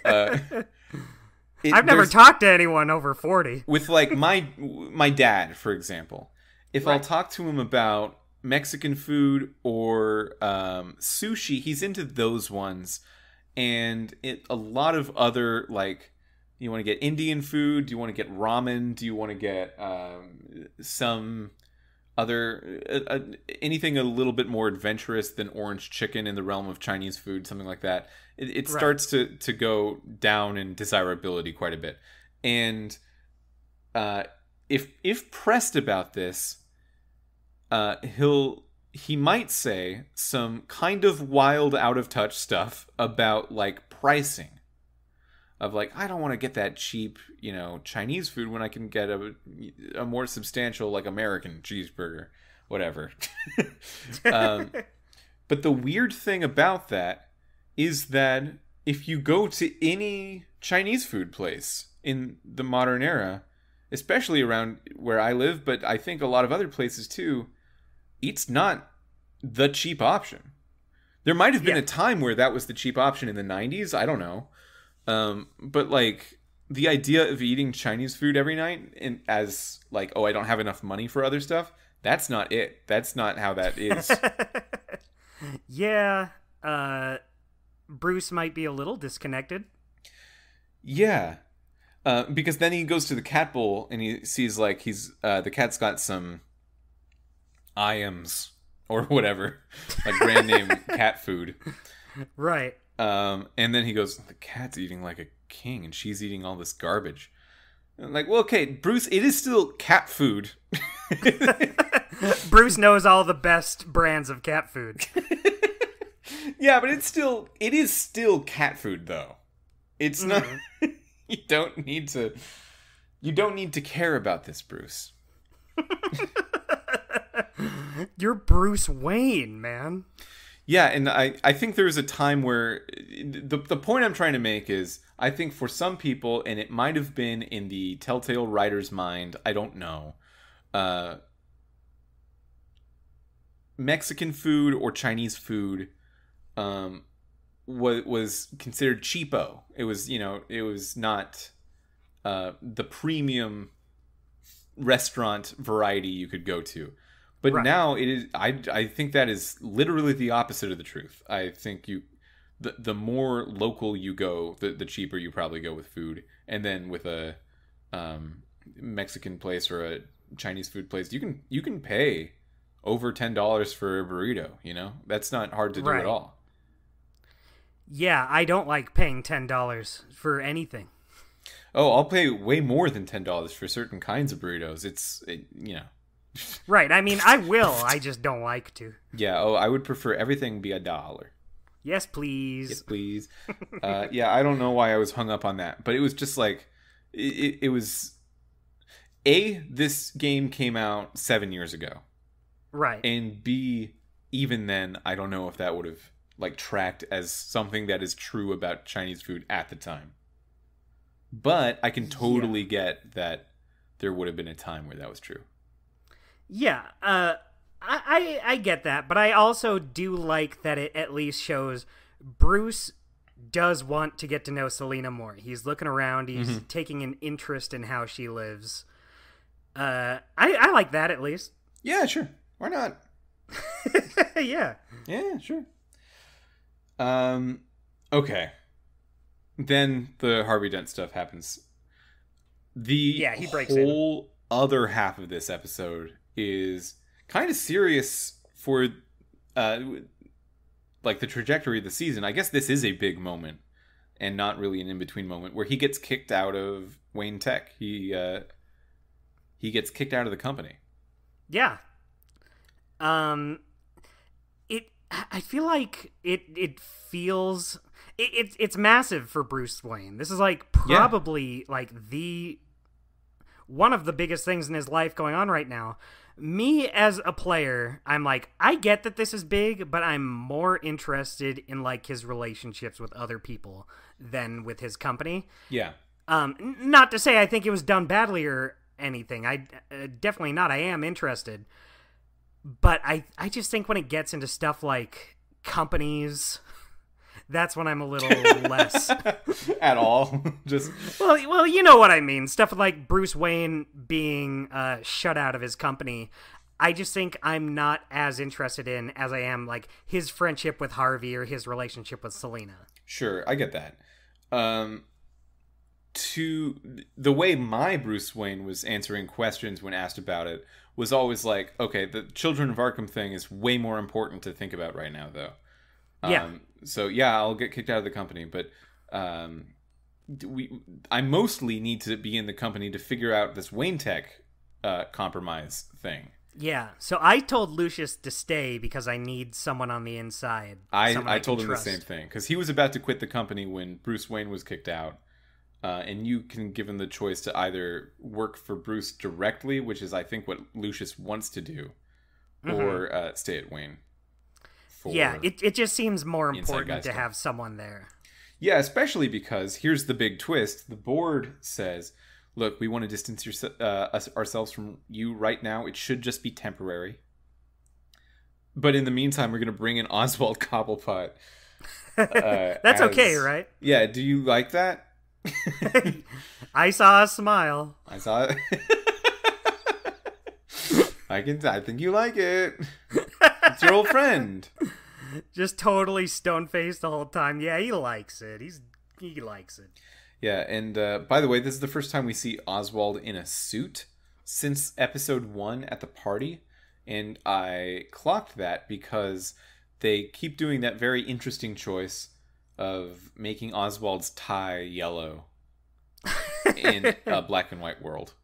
S2: I've never talked to anyone over 40.
S1: With, like, my dad, for example. If I'll talk to him about Mexican food or sushi, he's into those ones. And a lot of other, like, you want to get Indian food? Do you want to get ramen? Do you want to get some other... anything a little bit more adventurous than orange chicken in the realm of Chinese food, something like that. It starts to go down in desirability quite a bit. And if pressed about this, he might say some kind of wild, out of touch stuff about, like, pricing. Of, like, I don't want to get that cheap, Chinese food when I can get a more substantial, like, American cheeseburger, whatever. But the weird thing about that is that if you go to any Chinese food place in the modern era, especially around where I live, but I think a lot of other places too, it's not the cheap option. There might have been a time where that was the cheap option in the 90s. I don't know. But, like, the idea of eating Chinese food every night as, like, oh, I don't have enough money for other stuff, that's not it. That's not how that is.
S2: Yeah. Bruce might be a little disconnected.
S1: Yeah. Because then he goes to the cat bowl and he sees, like, the cat's got some Iams or whatever, like brand name cat food.
S2: Right.
S1: And then he goes, the cat's eating like a king and she's eating all this garbage. And I'm like, well, okay, Bruce, it is still cat food.
S2: Bruce knows all the best brands of cat food.
S1: Yeah, but it is still cat food, though. It's not... You don't need to care about this, Bruce.
S2: You're Bruce Wayne, man.
S1: Yeah, and I think there's a time where... The point I'm trying to make is, I think for some people, and it might have been in the Telltale writer's mind, I don't know, uh, Mexican food or Chinese food was considered cheapo. It was, it was not the premium restaurant variety you could go to. But
S2: Right.
S1: now it is. I think that is literally the opposite of the truth. I think the more local you go, the cheaper you probably go with food. And then with a Mexican place or a Chinese food place, you can pay over $10 for a burrito. That's not hard to do
S2: Right.
S1: at all.
S2: Yeah, I don't like paying $10 for anything.
S1: Oh, I'll pay way more than $10 for certain kinds of burritos.
S2: Right. I mean, I will. I just don't like to.
S1: Yeah. Oh, I would prefer everything be $1.
S2: Yes, please.
S1: Yes, please. Yeah, I don't know why I was hung up on that, but it was just like it was. This game came out 7 years ago,
S2: Right.
S1: and B, even then, I don't know if that would have tracked as something that is true about Chinese food at the time. But I can totally get that there would have been a time where that was true.
S2: Yeah, I get that, but I also do like that it at least shows Bruce does want to get to know Selena more. He's looking around, he's taking an interest in how she lives. I like that at least.
S1: Yeah, sure. Why not?
S2: Yeah.
S1: Yeah, sure. Okay. Then the Harvey Dent stuff happens. He breaks whole other half of this episode is kind of serious for the trajectory of the season. I guess this is a big moment and not really an in-between moment where he gets kicked out of Wayne Tech. He gets kicked out of the company.
S2: Yeah. I feel like it feels it's massive for Bruce Wayne. This is probably the one of the biggest things in his life going on right now. Me as a player, I'm I get that this is big, but I'm more interested in his relationships with other people than with his company.
S1: Yeah.
S2: Not to say I think it was done badly or anything. I definitely not. I am interested. But I just think when it gets into stuff like companies, that's when I'm a little less.
S1: At all. Just
S2: well, you know what I mean. Stuff like Bruce Wayne being shut out of his company. I just think I'm not as interested in as I am his friendship with Harvey or his relationship with Selena.
S1: Sure, I get that. To the way my Bruce Wayne was answering questions when asked about it was always okay, the Children of Arkham thing is way more important to think about right now, though.
S2: Yeah.
S1: So yeah, I'll get kicked out of the company, but I mostly need to be in the company to figure out this Wayne Tech compromise thing.
S2: Yeah. So I told Lucius to stay because I need someone on the inside.
S1: I told him the same thing because he was about to quit the company when Bruce Wayne was kicked out. And you can give him the choice to either work for Bruce directly, which is, I think, what Lucius wants to do, or stay at Wayne.
S2: Yeah, it just seems more important to have someone there.
S1: Yeah, especially because, here's the big twist, the board says, look, we want to distance ourselves from you right now. It should just be temporary. But in the meantime, we're going to bring in Oswald Cobblepot.
S2: That's okay, right?
S1: Yeah, do you like that?
S2: I saw a smile.
S1: I saw it. I think you like it. It's your old friend.
S2: Just totally stone-faced the whole time. Yeah, he likes it. He likes it.
S1: Yeah, and by the way, this is the first time we see Oswald in a suit since episode 1 at the party, and I clocked that because they keep doing that very interesting choice of making Oswald's tie yellow in a black and white world.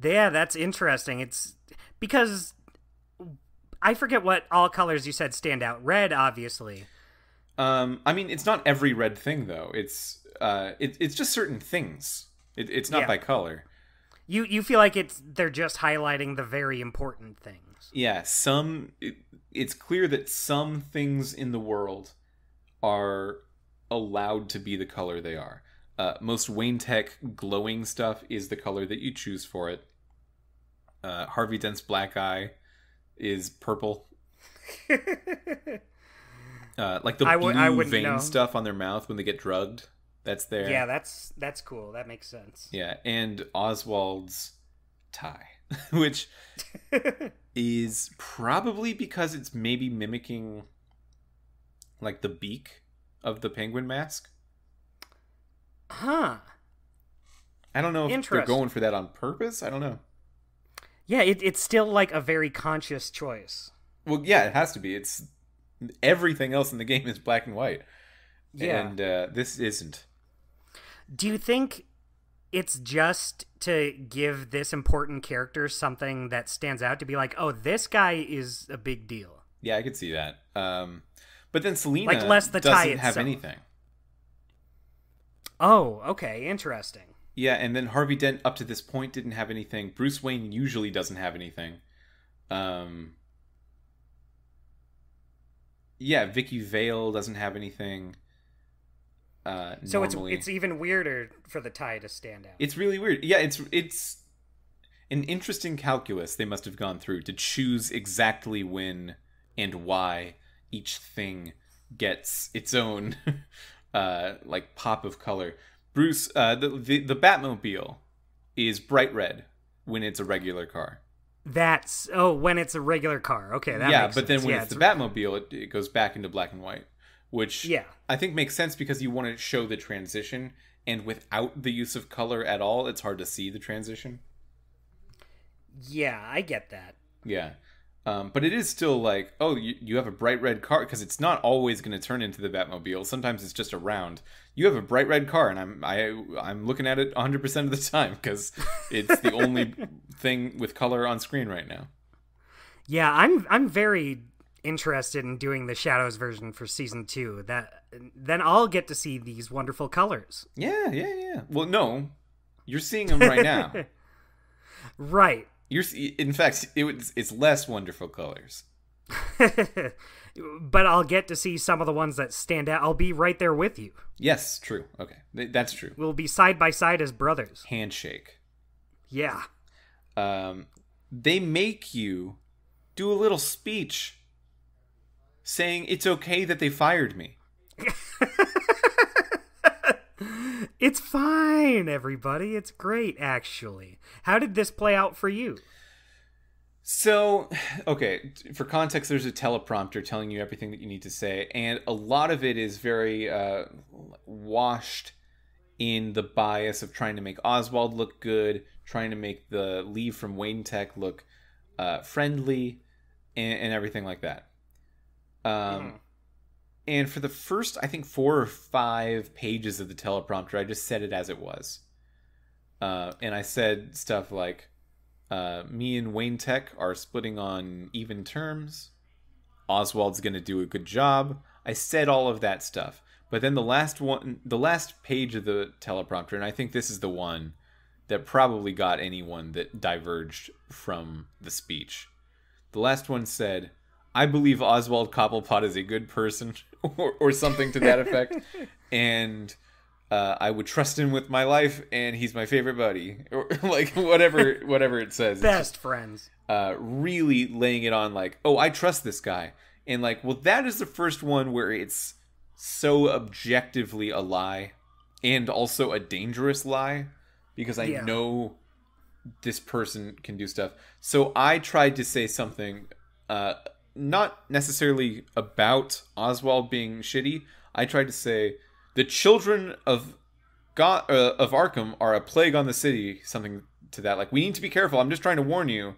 S2: Yeah, that's interesting. It's because I forget what all colors you said stand out. Red, obviously.
S1: I mean, it's not every red thing though. It's just certain things. It's not by color.
S2: You feel like they're just highlighting the very important things.
S1: Yeah, it's clear that some things in the world are allowed to be the color they are. Most Wayne Tech glowing stuff is the color that you choose for it. Harvey Dent's black eye is purple. Like the blue vein
S2: know.
S1: stuff on their mouth when they get drugged. That's there.
S2: Yeah, that's cool. That makes sense.
S1: Yeah, and Oswald's tie, which is probably because it's maybe mimicking like the beak of the penguin mask.
S2: Huh.
S1: I don't know if they're going for that on purpose. I don't know.
S2: Yeah, it's still like a very conscious choice.
S1: Well, yeah, it has to be. It's everything else in the game is black and white. Yeah. And this isn't.
S2: Do you think it's just to give this important character something that stands out, to be like, oh, this guy is a big deal?
S1: Yeah, I could see that. But then Selena
S2: like less the
S1: doesn't have anything.
S2: Oh, okay, interesting.
S1: Yeah, and then Harvey Dent up to this point didn't have anything. Bruce Wayne usually doesn't have anything. Yeah, Vicky Vale doesn't have anything.
S2: So it's even weirder for the tie to stand out.
S1: It's really weird. Yeah, it's an interesting calculus they must have gone through to choose exactly when and why each thing gets its own like pop of color. Bruce, the Batmobile is bright red when it's a regular car.
S2: When it's a regular car. Okay, that makes sense.
S1: But then when it's the Batmobile, it goes back into black and white. Which I think makes sense because you want to show the transition, and without the use of color at all, it's hard to see the transition.
S2: Yeah, I get that.
S1: Yeah. But it is still like, oh, you have a bright red car, because it's not always going to turn into the Batmobile. Sometimes it's just a round. You have a bright red car, and I'm looking at it 100% of the time because it's the only thing with color on screen right now.
S2: Yeah, I'm very interested in doing the Shadows version for season 2. Then I'll get to see these wonderful colors.
S1: Yeah. Well, no, you're seeing them right now.
S2: Right.
S1: In fact, it's less wonderful colors.
S2: But I'll get to see some of the ones that stand out. I'll be right there with you.
S1: Yes, true. Okay, that's true.
S2: We'll be side by side as brothers.
S1: Handshake.
S2: Yeah.
S1: They make you do a little speech saying it's okay that they fired me.
S2: It's fine, everybody. It's great, actually. How did this play out for you?
S1: So, okay, for context, there's a teleprompter telling you everything that you need to say, and a lot of it is very washed in the bias of trying to make Oswald look good, trying to make the leave from Wayne Tech look friendly, and everything like that. And for the first, I think, 4 or 5 pages of the teleprompter, I just said it as it was. And I said stuff like, me and Wayne Tech are splitting on even terms. Oswald's going to do a good job. I said all of that stuff. But then the last page of the teleprompter, and I think this is the one that probably got anyone that diverged from the speech. The last one said, I believe Oswald Cobblepot is a good person, or something to that effect. And I would trust him with my life, and he's my favorite buddy. Or like whatever it says.
S2: Best friends.
S1: Really laying it on like, oh, I trust this guy. And like, well, that is the first one where it's so objectively a lie, and also a dangerous lie, because I know this person can do stuff. So I tried to say something not necessarily about Oswald being shitty. I tried to say the children of Arkham are a plague on the city, something to that. Like, we need to be careful. I'm just trying to warn you.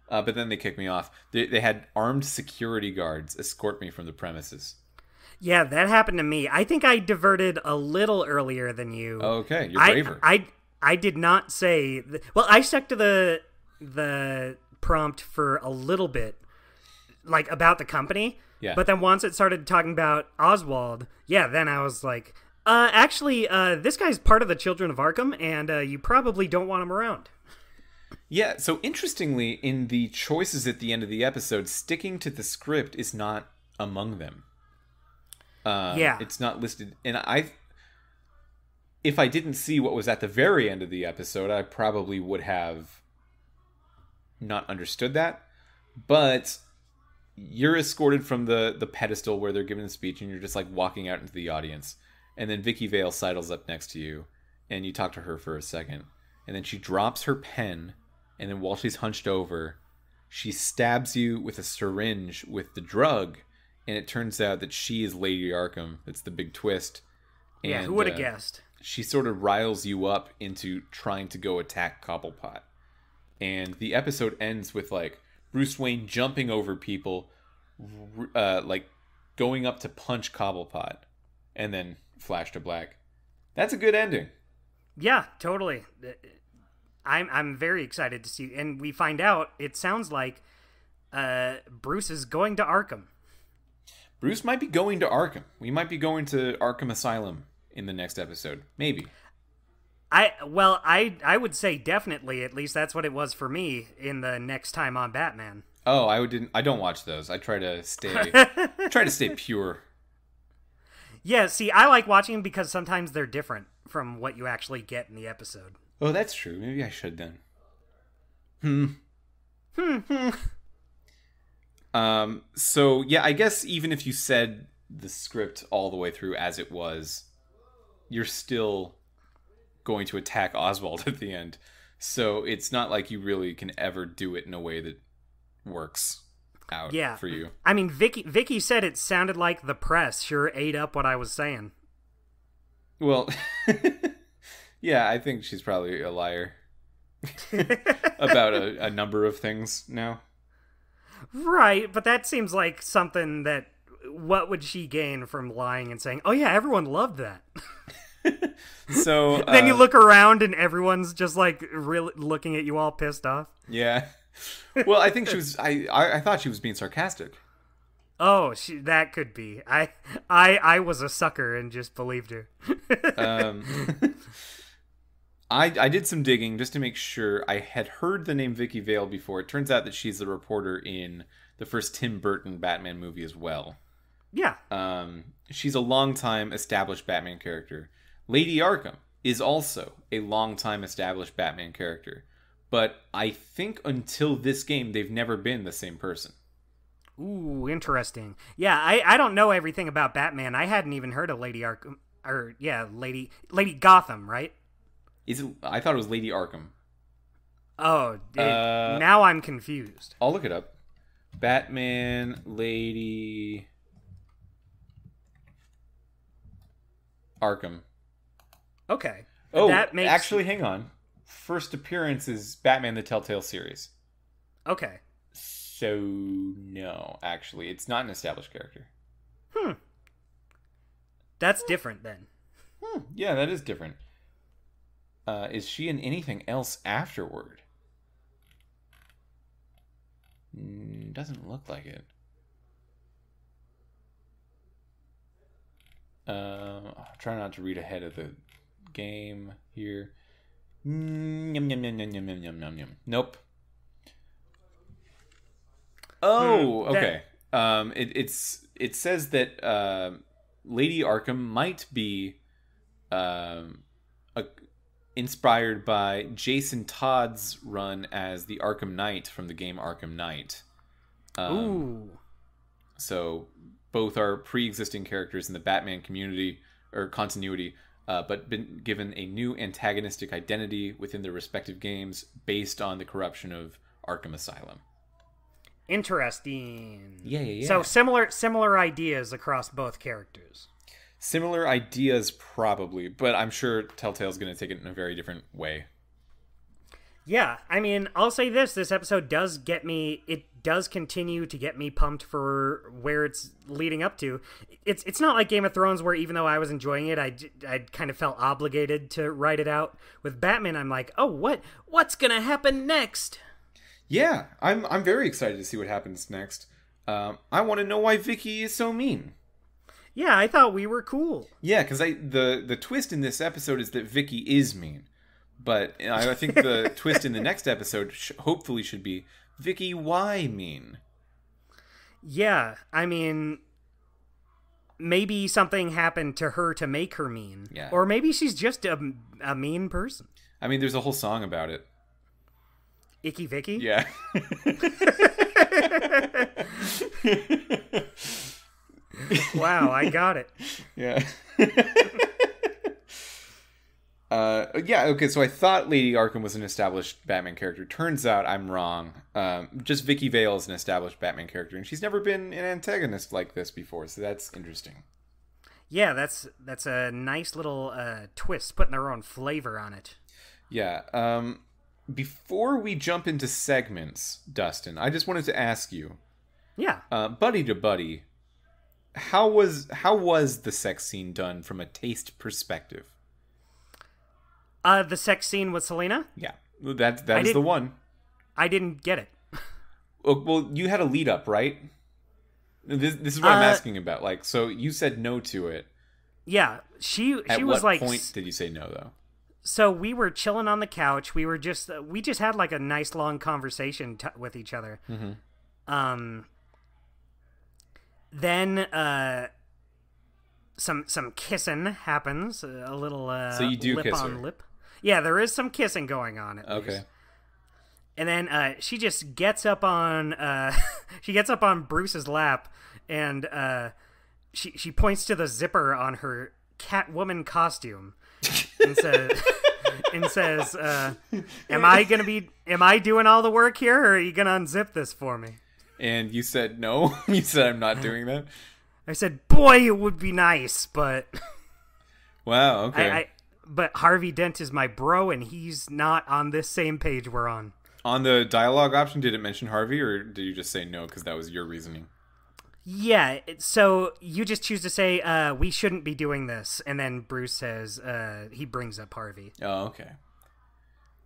S1: But then they kicked me off. They had armed security guards escort me from the premises.
S2: Yeah, that happened to me. I think I diverted a little earlier than you.
S1: Okay, you're braver.
S2: I did not say... Well, I stuck to the prompt for a little bit, like, about the company.
S1: Yeah.
S2: But then once it started talking about Oswald, then I was like, actually, this guy's part of the Children of Arkham, and you probably don't want him around.
S1: Yeah, so interestingly, in the choices at the end of the episode, sticking to the script is not among them. It's not listed. And if I didn't see what was at the very end of the episode, I probably would have not understood that. But you're escorted from the pedestal where they're giving the speech, and you're just like walking out into the audience. And then Vicky Vale sidles up next to you, and you talk to her for a second. And then she drops her pen, and then while she's hunched over, she stabs you with a syringe with the drug, and it turns out that she is Lady Arkham. That's the big twist.
S2: Yeah,
S1: And,
S2: who would have guessed?
S1: She sort of riles you up into trying to go attack Cobblepot. And the episode ends with, like, Bruce Wayne jumping over people, like, going up to punch Cobblepot, and then flash to black. That's a good ending.
S2: Yeah, totally. I'm very excited to see, and we find out it sounds like Bruce is going to Arkham.
S1: Bruce might be going to Arkham. We might be going to Arkham Asylum in the next episode. Maybe.
S2: I would say definitely. At least that's what it was for me in the next time on Batman.
S1: Oh, I don't watch those. I try to stay pure.
S2: Yeah, see, I like watching them because sometimes they're different from what you actually get in the episode.
S1: Oh, that's true. Maybe I should then. So yeah, I guess even if you said the script all the way through as it was, you're still going to attack Oswald at the end. So it's not like you really can ever do it in a way that works out for you.
S2: I mean, Vicky said it sounded like the press sure ate up what I was saying.
S1: Well, yeah, I think she's probably a liar about a number of things now. Right,
S2: but that seems like something that, what would she gain from lying and saying, oh yeah, everyone loved that?
S1: So
S2: then you look around and everyone's just like really looking at you all pissed off.
S1: Yeah. Well, I think she was. I thought she was being sarcastic.
S2: Oh, that could be. I was a sucker and just believed her.
S1: I did some digging just to make sure. I had heard the name Vicky Vale before. It turns out that she's the reporter in the first Tim Burton Batman movie as well.
S2: Yeah.
S1: She's a long-time established Batman character. Lady Arkham is also a long-time established Batman character. But I think until this game, they've never been the same person.
S2: Ooh, interesting. Yeah, I don't know everything about Batman. I hadn't even heard of Lady Arkham. Or, yeah, Lady Gotham, right?
S1: I thought it was Lady Arkham.
S2: Oh, now I'm confused.
S1: I'll look it up. Batman, Lady Arkham.
S2: Okay.
S1: Oh, actually, hang on. First appearance is Batman the Telltale series.
S2: Okay.
S1: So, no, actually. It's not an established character.
S2: That's different, then.
S1: Yeah, that is different. Is she in anything else afterward? Doesn't look like it. I'll try not to read ahead of the game here. Nope. Oh, okay. It says that Lady Arkham might be inspired by Jason Todd's run as the Arkham Knight from the game Arkham Knight.
S2: Ooh.
S1: So both are pre-existing characters in the Batman community or continuity, but been given a new antagonistic identity within their respective games based on the corruption of Arkham Asylum.
S2: Interesting.
S1: Yeah.
S2: So similar ideas across both characters.
S1: Similar ideas, probably, but I'm sure Telltale's going to take it in a very different way.
S2: Yeah, I mean, I'll say this episode does continue to get me pumped for where it's leading up to. It's not like Game of Thrones where even though I was enjoying it, I kind of felt obligated to write it out. With Batman, I'm like, oh, what's going to happen next?
S1: Yeah, I'm very excited to see what happens next. I want to know why Vicky is so mean.
S2: Yeah, I thought we were cool.
S1: Yeah, because the twist in this episode is that Vicky is mean. But I think the twist in the next episode hopefully should be, Vicky, why mean?
S2: Yeah, I mean, maybe something happened to her to make her mean.
S1: Yeah.
S2: Or maybe she's just a mean person.
S1: I mean, there's a whole song about it.
S2: Icky Vicky?
S1: Yeah.
S2: Wow, I got it.
S1: Yeah. Yeah, okay, so I thought Lady Arkham was an established Batman character. Turns out I'm wrong. Just Vicky Vale is an established Batman character, and she's never been an antagonist like this before, so that's interesting.
S2: Yeah, that's a nice little twist, putting their own flavor on it.
S1: Yeah, before we jump into segments, Dustin, I just wanted to ask you.
S2: Yeah.
S1: Buddy to buddy, how was the sex scene done from a taste perspective?
S2: The sex scene with Selena?
S1: Yeah, that is the one.
S2: I didn't get it.
S1: Well, you had a lead up, right? This is what I'm asking about. Like, so you said no to it.
S2: Yeah, she was like.
S1: At what point did you say no, though?
S2: So we were chilling on the couch. We just had like a nice long conversation with each other.
S1: Mm-hmm.
S2: Then some kissing happens. A little
S1: so you do
S2: lip
S1: kiss
S2: on
S1: her.
S2: lip. Yeah, there is some kissing going on. At
S1: Okay.
S2: least. And then she just gets up on Bruce's lap, and she points to the zipper on her Catwoman costume, and says, "Am I doing all the work here, or are you gonna unzip this for me?"
S1: And you said no. You said I'm not doing that.
S2: I said, "Boy, it would be nice, but."
S1: Wow. Okay.
S2: But Harvey Dent is my bro, and he's not on this same page we're on.
S1: On the dialogue option, did it mention Harvey, or did you just say no because that was your reasoning?
S2: Yeah, so you just choose to say, we shouldn't be doing this, and then Bruce says, he brings up Harvey.
S1: Oh, okay.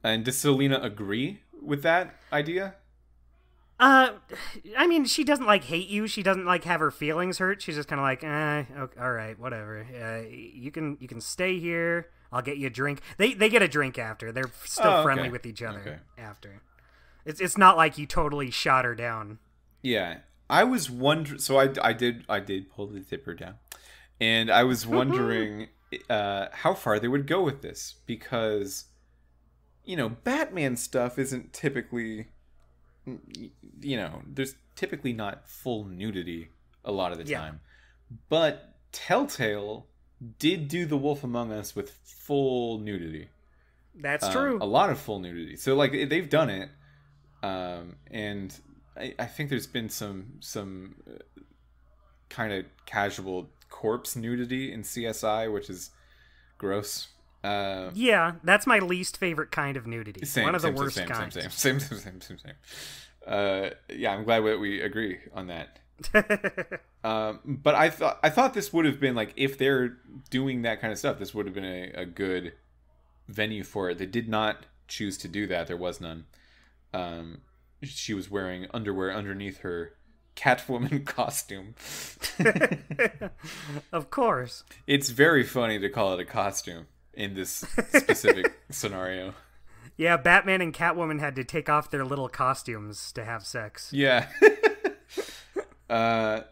S1: And does Selena agree with that idea?
S2: I mean, she doesn't, like, hate you. She doesn't, like, have her feelings hurt. She's just kind of like, okay, all right, whatever. You can stay here. I'll get you a drink. They get a drink after. They're still friendly with each other after. It's not like you totally shot her down.
S1: Yeah. I was wondering, so I did pull the zipper down, and I was wondering how far they would go with this, because, Batman stuff isn't typically, there's typically not full nudity a lot of the time, but Telltale did do The Wolf Among Us with full nudity.
S2: That's true.
S1: A lot of full nudity. So, like, they've done it, and I think there's been some kind of casual corpse nudity in CSI, which is gross.
S2: Yeah, that's my least favorite kind of nudity. One of the worst kinds.
S1: Same. Yeah, I'm glad that we agree on that. But I thought this would have been, like, if they're doing that kind of stuff, this would have been a good venue for it. They did not choose to do that. There was none. She was wearing underwear underneath her Catwoman costume.
S2: Of course.
S1: It's very funny to call it a costume in this specific scenario.
S2: Yeah, Batman and Catwoman had to take off their little costumes to have sex.
S1: Yeah. Yeah,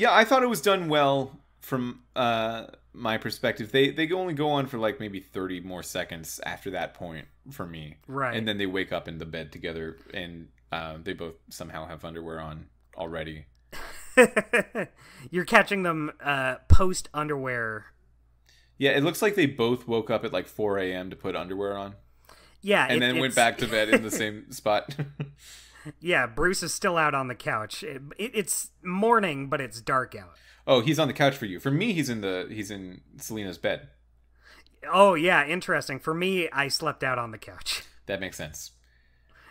S1: I thought it was done well from my perspective. They only go on for like maybe 30 more seconds after that point for me.
S2: Right.
S1: And then they wake up in the bed together, and they both somehow have underwear on already.
S2: You're catching them post underwear.
S1: Yeah, it looks like they both woke up at like 4 a.m. to put underwear on.
S2: Yeah.
S1: And then went back to bed in the same spot.
S2: Yeah, Bruce is still out on the couch. It's morning, but it's dark out.
S1: Oh, he's on the couch for you. For me, he's in Selena's bed.
S2: Oh, yeah, interesting. For me, I slept out on the couch.
S1: That makes sense.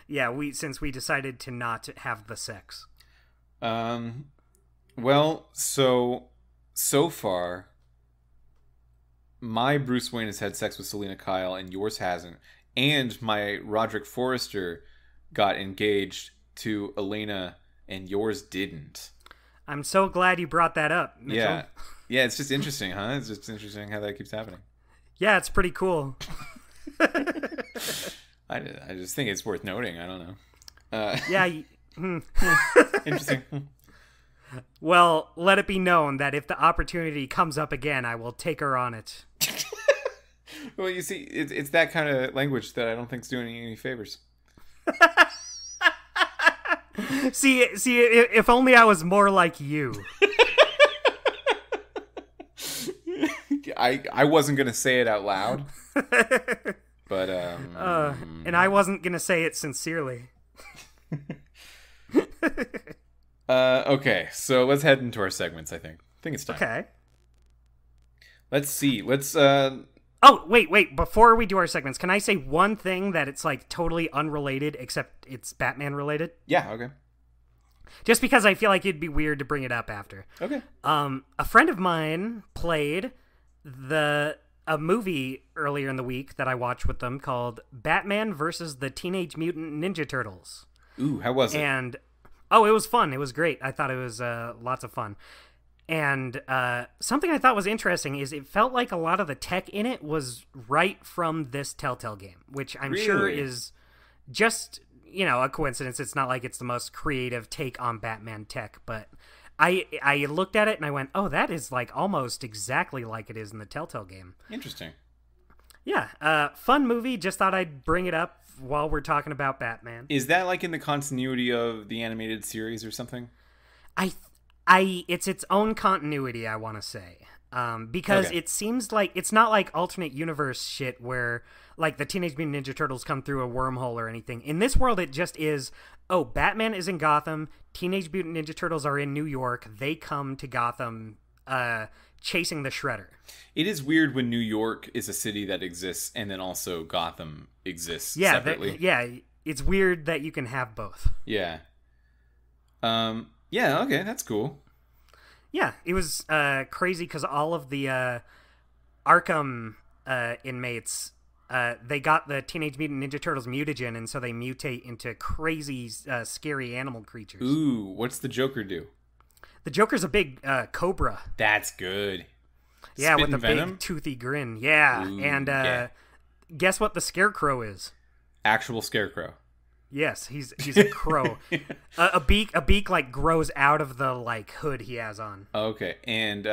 S2: Yeah, since we decided to not have the sex.
S1: Well, so far, my Bruce Wayne has had sex with Selena Kyle, and yours hasn't. And my Roderick Forrester got engaged to Elena, and yours didn't.
S2: I'm so glad you brought that up, Mitchell.
S1: Yeah, it's just interesting, huh? It's just interesting how that keeps happening.
S2: Yeah, it's pretty cool.
S1: I just think it's worth noting. I don't know.
S2: Yeah.
S1: Interesting.
S2: Well, let it be known that if the opportunity comes up again, I will take her on it.
S1: Well, you see, it's that kind of language that I don't think's doing any favors.
S2: See, if only I was more like you.
S1: I wasn't gonna say it out loud, but
S2: and I wasn't gonna say it sincerely.
S1: Okay, so let's head into our segments. I think it's time.
S2: Okay.
S1: Let's see.
S2: Oh, wait. Before we do our segments, can I say one thing that it's like totally unrelated, except it's Batman related?
S1: Yeah. Okay.
S2: Just because I feel like it'd be weird to bring it up after.
S1: Okay.
S2: A friend of mine played a movie earlier in the week that I watched with them called Batman versus the Teenage Mutant Ninja Turtles.
S1: Ooh, how was it?
S2: And it was fun. It was great. I thought it was lots of fun. And something I thought was interesting is it felt like a lot of the tech in it was right from this Telltale game, which I'm sure is just, a coincidence. It's not like it's the most creative take on Batman tech, but I looked at it and I went, oh, that is like almost exactly like it is in the Telltale game.
S1: Interesting.
S2: Yeah, fun movie. Just thought I'd bring it up while we're talking about Batman.
S1: Is that like in the continuity of the animated series or something?
S2: It's its own continuity, I want to say. Because it seems like it's not like alternate universe shit where like the Teenage Mutant Ninja Turtles come through a wormhole or anything. In this world, it just is, Batman is in Gotham, Teenage Mutant Ninja Turtles are in New York, they come to Gotham chasing the Shredder.
S1: It is weird when New York is a city that exists and then also Gotham exists separately.
S2: It's weird that you can have both.
S1: Yeah. Yeah, okay, that's cool.
S2: Yeah, it was crazy because all of the Arkham inmates, they got the Teenage Mutant Ninja Turtles mutagen, and so they mutate into crazy, scary animal creatures.
S1: Ooh, what's the Joker do?
S2: The Joker's a big cobra.
S1: That's good.
S2: Yeah,
S1: Spitting
S2: with a
S1: venom?
S2: big toothy grin. Yeah,
S1: Ooh,
S2: and guess what the Scarecrow is?
S1: Actual Scarecrow.
S2: Yes, he's a crow. A beak like grows out of the like hood he has on.
S1: Okay, and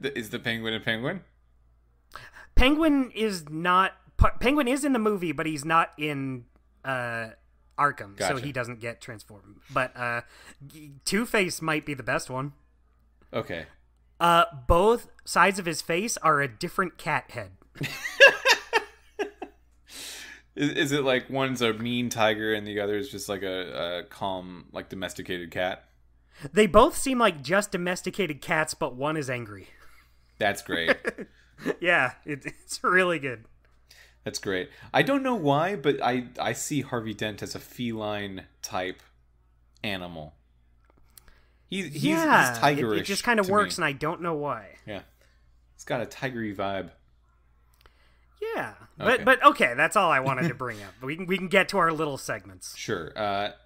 S1: is the Penguin a penguin?
S2: Penguin is not. Penguin is in the movie, but he's not in Arkham,
S1: Gotcha.
S2: so he doesn't get transformed. But Two-Face might be the best one.
S1: Okay.
S2: Both sides of his face are a different cat head.
S1: Is it like one's a mean tiger and the other is just like a calm, like domesticated cat?
S2: They both seem like just domesticated cats, but one is angry.
S1: That's great.
S2: Yeah, it's really good.
S1: That's great. I don't know why, but I see Harvey Dent as a feline type animal. He's tigerish.
S2: It just kind of works, and I don't know why.
S1: Yeah, he's got a tigery vibe.
S2: Yeah,
S1: Okay.
S2: but okay, that's all I wanted to bring up. We can get to our little segments.
S1: Sure.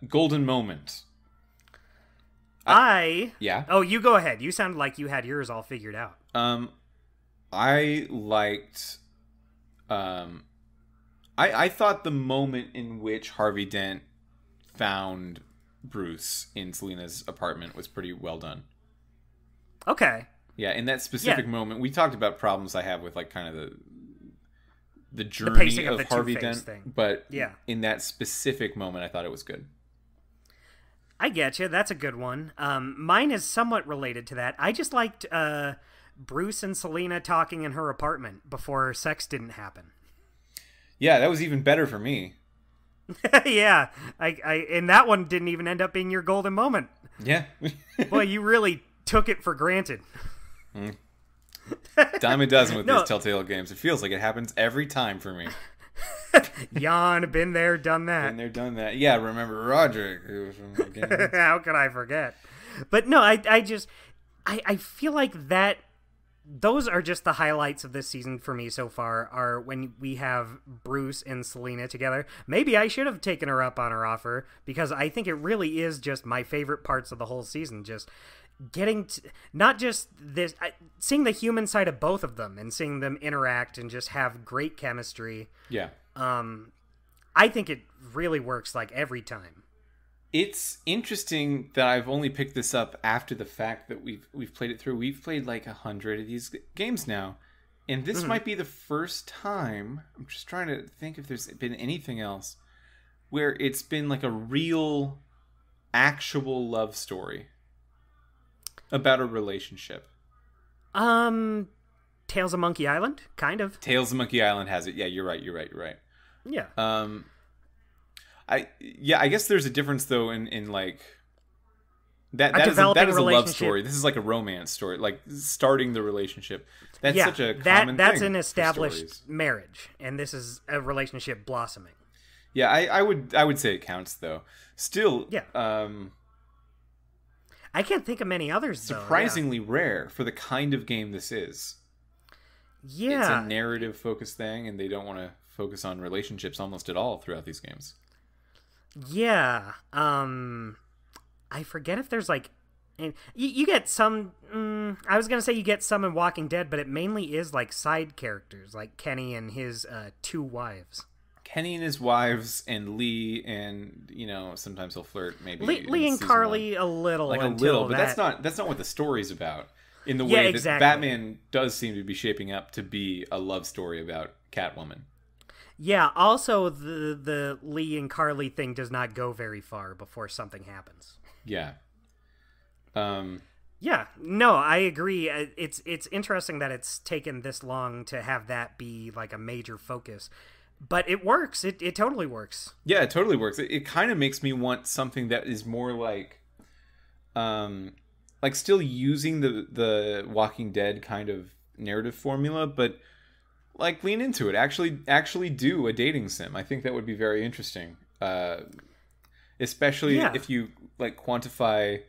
S1: Golden moment.
S2: Yeah. Oh, you go ahead. You sounded like you had yours all figured out.
S1: I liked. I thought the moment in which Harvey Dent found Bruce in Selina's apartment was pretty well done.
S2: Okay.
S1: Yeah, in that specific moment, we talked about problems I have with like kind of the journey
S2: pacing of
S1: of
S2: the
S1: Harvey
S2: Two-Face
S1: Dent,
S2: thing.
S1: but
S2: Yeah.
S1: in that specific moment, I thought it was good.
S2: I get you. That's a good one. Mine is somewhat related to that. I just liked Bruce and Selina talking in her apartment before sex didn't happen.
S1: Yeah, that was even better for me.
S2: Yeah, and that one didn't even end up being your golden moment.
S1: Yeah.
S2: Boy, you really took it for granted.
S1: Dime a dozen with these Telltale games. It feels like it happens every time for me.
S2: Yawn, been there, done that.
S1: Been there, done that. Yeah, remember Roderick.
S2: How could I forget? But no, I feel like that. Those are just the highlights of this season for me so far, are when we have Bruce and Selina together. Maybe I should have taken her up on her offer, because I think it really is just my favorite parts of the whole season. Just getting to, not just this, seeing the human side of both of them and seeing them interact and just have great chemistry.
S1: Yeah.
S2: I think it really works like every time.
S1: It's interesting that I've only picked this up after the fact that we've played it through. We've played like 100 of these games now, and this might be the first time. I'm just trying to think if there's been anything else where it's been like a real, actual love story about a relationship.
S2: Tales of Monkey Island, kind of.
S1: Tales of Monkey Island has it. Yeah, you're right.
S2: Yeah.
S1: I guess there's a difference though in like that is a love story. This is like a romance story, like starting the relationship. That's such a common thing.
S2: That's an established marriage, and this is a relationship blossoming.
S1: Yeah, I would say it counts though. Still,
S2: yeah. I can't think of many others.
S1: Surprisingly rare for the kind of game this is.
S2: Yeah,
S1: it's a narrative focused thing, and they don't want to focus on relationships almost at all throughout these games.
S2: Yeah. I forget if there's like, you get some. I was gonna say you get some in Walking Dead, but it mainly is like side characters, like Kenny and his 2 wives.
S1: Kenny and his wives, and Lee, and sometimes he'll flirt. Maybe
S2: Lee and Carly
S1: 1.
S2: a little,
S1: but that's not what the story's about. In the way that Batman does seem to be shaping up to be a love story about Catwoman.
S2: Yeah. Also, the Lee and Carly thing does not go very far before something happens.
S1: Yeah.
S2: Yeah. No, I agree. It's interesting that it's taken this long to have that be like a major focus. But it works. It totally works.
S1: Yeah, it totally works. It kind of makes me want something that is more like still using the Walking Dead kind of narrative formula, but like lean into it. Actually do a dating sim. I think that would be very interesting. Especially if you like quantify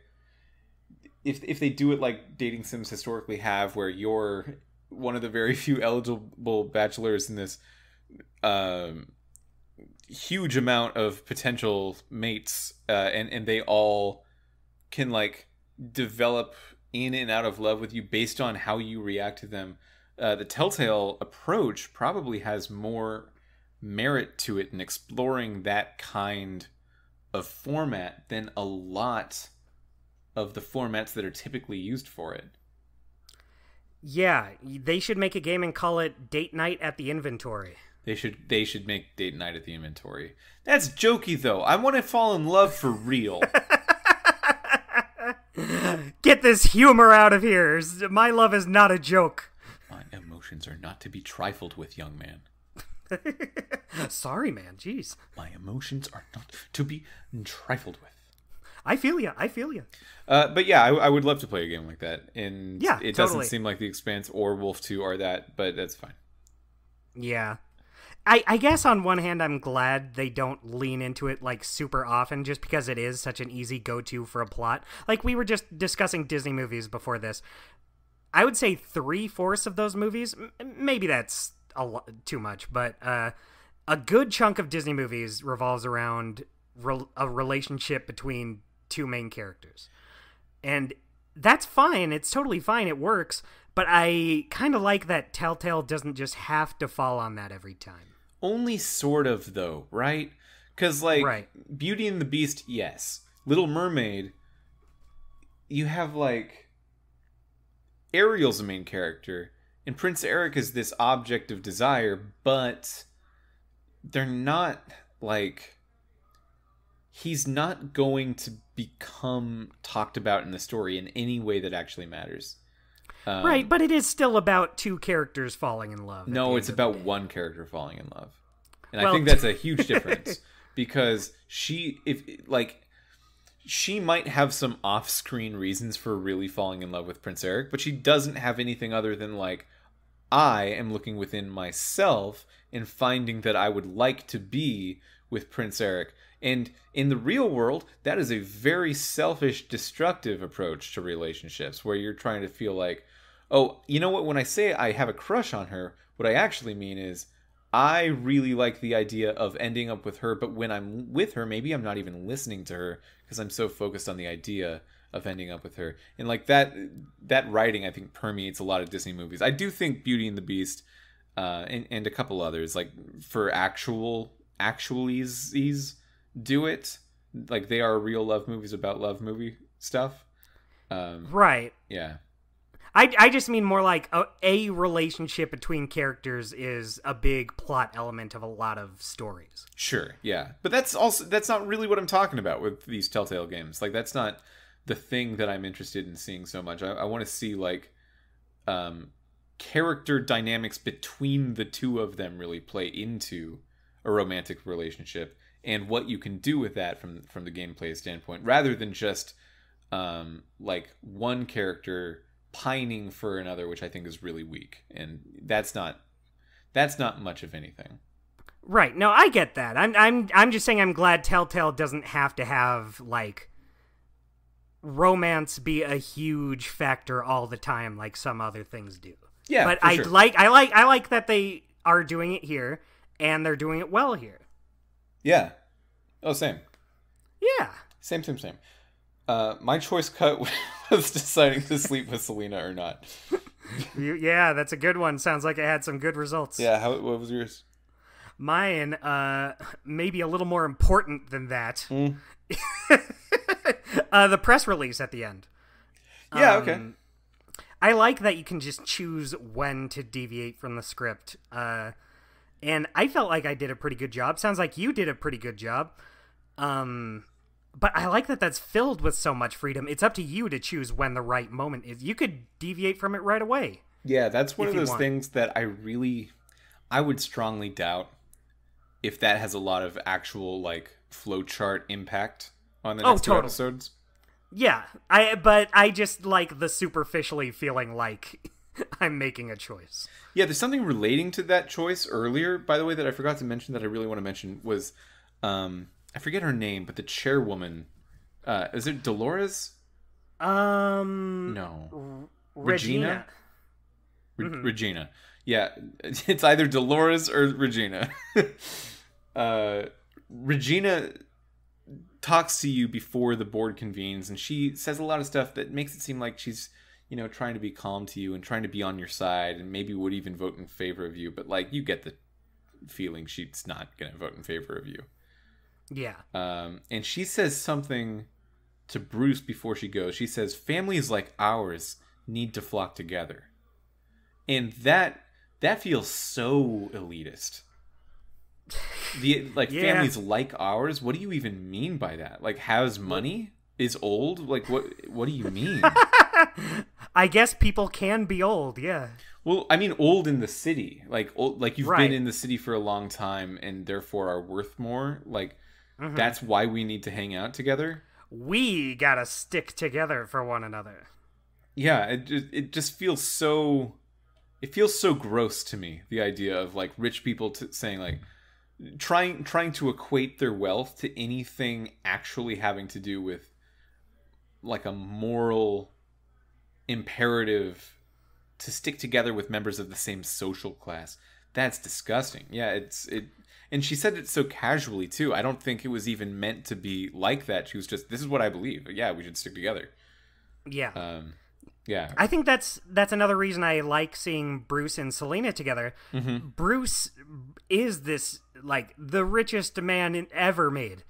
S1: if they do it like dating sims historically have, where you're one of the very few eligible bachelors in this huge amount of potential mates, and they all can like develop in and out of love with you based on how you react to them. The Telltale approach probably has more merit to it in exploring that kind of format than a lot of the formats that are typically used for it.
S2: Yeah, they should make a game and call it Date Night at the Inventory.
S1: They should make Date Night at the Inventory. That's jokey though. I want to fall in love for real.
S2: Get this humor out of here. My love is not a joke.
S1: My emotions are not to be trifled with, young man.
S2: Sorry, man. Jeez.
S1: My emotions are not to be trifled with.
S2: I feel you.
S1: But yeah, I would love to play a game like that. And
S2: yeah,
S1: it doesn't seem like The Expanse or Wolf 2 are that, but that's fine.
S2: Yeah. I guess on one hand, I'm glad they don't lean into it like super often, just because it is such an easy go-to for a plot. Like we were just discussing Disney movies before this. I would say 3/4 of those movies, maybe that's too much, but a good chunk of Disney movies revolves around a relationship between 2 main characters. And that's fine. It's totally fine. It works. But I kind of like that Telltale doesn't just have to fall on that every time.
S1: Only sort of, though, right? Because, like, right. Beauty and the Beast, yes. Little Mermaid, you have, like, Ariel's the main character, and Prince Eric is this object of desire, but they're not, like... He's not going to become talked about in the story in any way that actually matters.
S2: Right, but it is still about 2 characters falling in love.
S1: No, it's about 1 character falling in love. And I think that's a huge difference. Because she might have some off-screen reasons for really falling in love with Prince Eric, but she doesn't have anything other than, like, I am looking within myself and finding that I would like to be with Prince Eric. And in the real world, that is a very selfish, destructive approach to relationships, where you're trying to feel like, oh, you know what? When I say I have a crush on her, what I actually mean is I really like the idea of ending up with her, but when I'm with her, maybe I'm not even listening to her because I'm so focused on the idea of ending up with her. And like that writing, I think, permeates a lot of Disney movies. I do think Beauty and the Beast and a couple others, like for actualies do it. Like they are real love movies about love movie stuff.
S2: Right.
S1: Yeah.
S2: I just mean more like a relationship between characters is a big plot element of a lot of stories.
S1: Sure, yeah. But that's not really what I'm talking about with these Telltale games. Like, that's not the thing that I'm interested in seeing so much. I want to see, like, character dynamics between the two of them really play into a romantic relationship, and what you can do with that from the gameplay standpoint, rather than just like one character pining for another, which I think is really weak, and that's not much of anything.
S2: Right. No, I get that. I'm just saying I'm glad Telltale doesn't have to have like romance be a huge factor all the time like some other things do.
S1: Yeah.
S2: But
S1: I
S2: like that they are doing it here, and they're doing it well here.
S1: Yeah. Oh, same.
S2: Yeah.
S1: Same. My choice cut was deciding to sleep with Selena or not.
S2: Yeah, that's a good one. Sounds like it had some good results.
S1: Yeah, what was yours?
S2: Mine, maybe a little more important than that. The press release at the end.
S1: Yeah, okay.
S2: I like that you can just choose when to deviate from the script. And I felt like I did a pretty good job. Sounds like you did a pretty good job. But I like that that's filled with so much freedom. It's up to you to choose when the right moment is. You could deviate from it right away.
S1: Yeah, that's one of those things that I would strongly doubt if that has a lot of actual, like, flowchart impact on the next two episodes.
S2: Yeah, but I just like the superficially feeling like I'm making a choice.
S1: Yeah, there's something relating to that choice earlier, by the way, that I forgot to mention that I really want to mention was, I forget her name, but the chairwoman, is it Dolores? No.
S2: Regina.
S1: Regina. Yeah, it's either Dolores or Regina. Regina talks to you before the board convenes, and she says a lot of stuff that makes it seem like she's, you know, trying to be calm to you and trying to be on your side, and maybe would even vote in favor of you, but, like, you get the feeling she's not going to vote in favor of you.
S2: Yeah.
S1: And she says something to Bruce before she goes. She says, families like ours need to flock together. And that feels so elitist. Families like ours? What do you even mean by that? Like, has money? Is old? Like, what do you mean?
S2: I guess people can be old, yeah.
S1: Well, I mean old in the city. Like, old, like you've
S2: Right.
S1: been in the city for a long time and therefore are worth more. Like, that's why we need to hang out together.
S2: We gotta stick together for one another.
S1: Yeah, it just feels so... It feels so gross to me, the idea of, like, rich people saying, like, trying to equate their wealth to anything actually having to do with, like, a moral imperative to stick together with members of the same social class. That's disgusting. Yeah, and she said it so casually too. I don't think it was even meant to be like that. She was just, this is what I believe. Yeah, we should stick together.
S2: Yeah.
S1: Yeah.
S2: I think that's another reason I like seeing Bruce and Selena together. Mm-hmm. Bruce is this, like, the richest man ever made.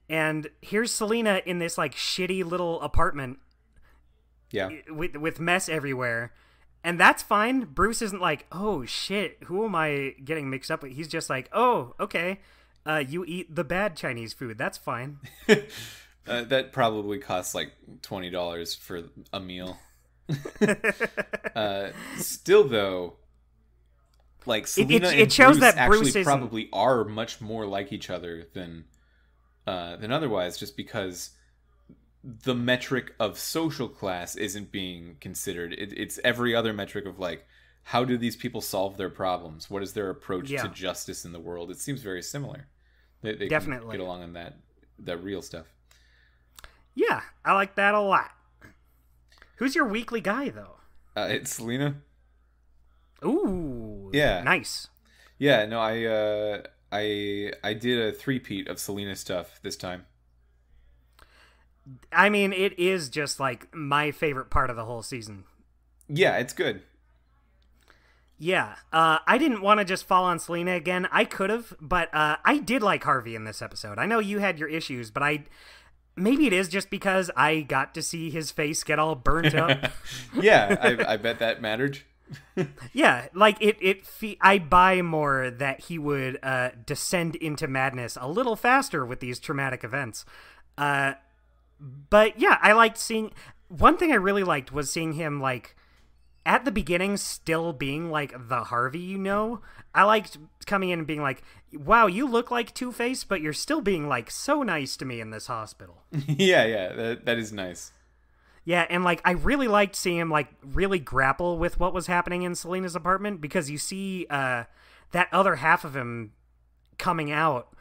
S2: And here's Selena in this, like, shitty little apartment.
S1: Yeah.
S2: With mess everywhere. And that's fine. Bruce isn't like, oh, shit, who am I getting mixed up with? He's just like, oh, okay, you eat the bad Chinese food. That's fine.
S1: That probably costs, like, $20 for a meal. Still, though, like, Selena and
S2: shows
S1: Bruce
S2: that
S1: actually
S2: Bruce
S1: probably are much more like each other than otherwise, just because the metric of social class isn't being considered. It's every other metric of, like, how do these people solve their problems? What is their approach to justice in the world? It seems very similar. They
S2: Definitely
S1: can get along on that real stuff.
S2: Yeah, I like that a lot. Who's your weekly guy, though?
S1: It's Selena.
S2: Ooh,
S1: yeah,
S2: nice.
S1: Yeah, no, I did a three-peat of Selena stuff this time.
S2: I mean, it is just, like, my favorite part of the whole season.
S1: Yeah, it's good.
S2: Yeah, I didn't want to just fall on Selena again. I could have, but I did like Harvey in this episode. I know you had your issues, but maybe it is just because I got to see his face get all burnt up.
S1: Yeah, I bet that mattered.
S2: Yeah, like I buy more that he would descend into madness a little faster with these traumatic events. But yeah, I liked seeing. One thing I really liked was seeing him like at the beginning still being like the Harvey, you know. I liked coming in and being like, "Wow, you look like Two-Face, but you're still being like so nice to me in this hospital."
S1: Yeah, that is nice.
S2: Yeah, and like I really liked seeing him like really grapple with what was happening in Selena's apartment, because you see that other half of him coming out,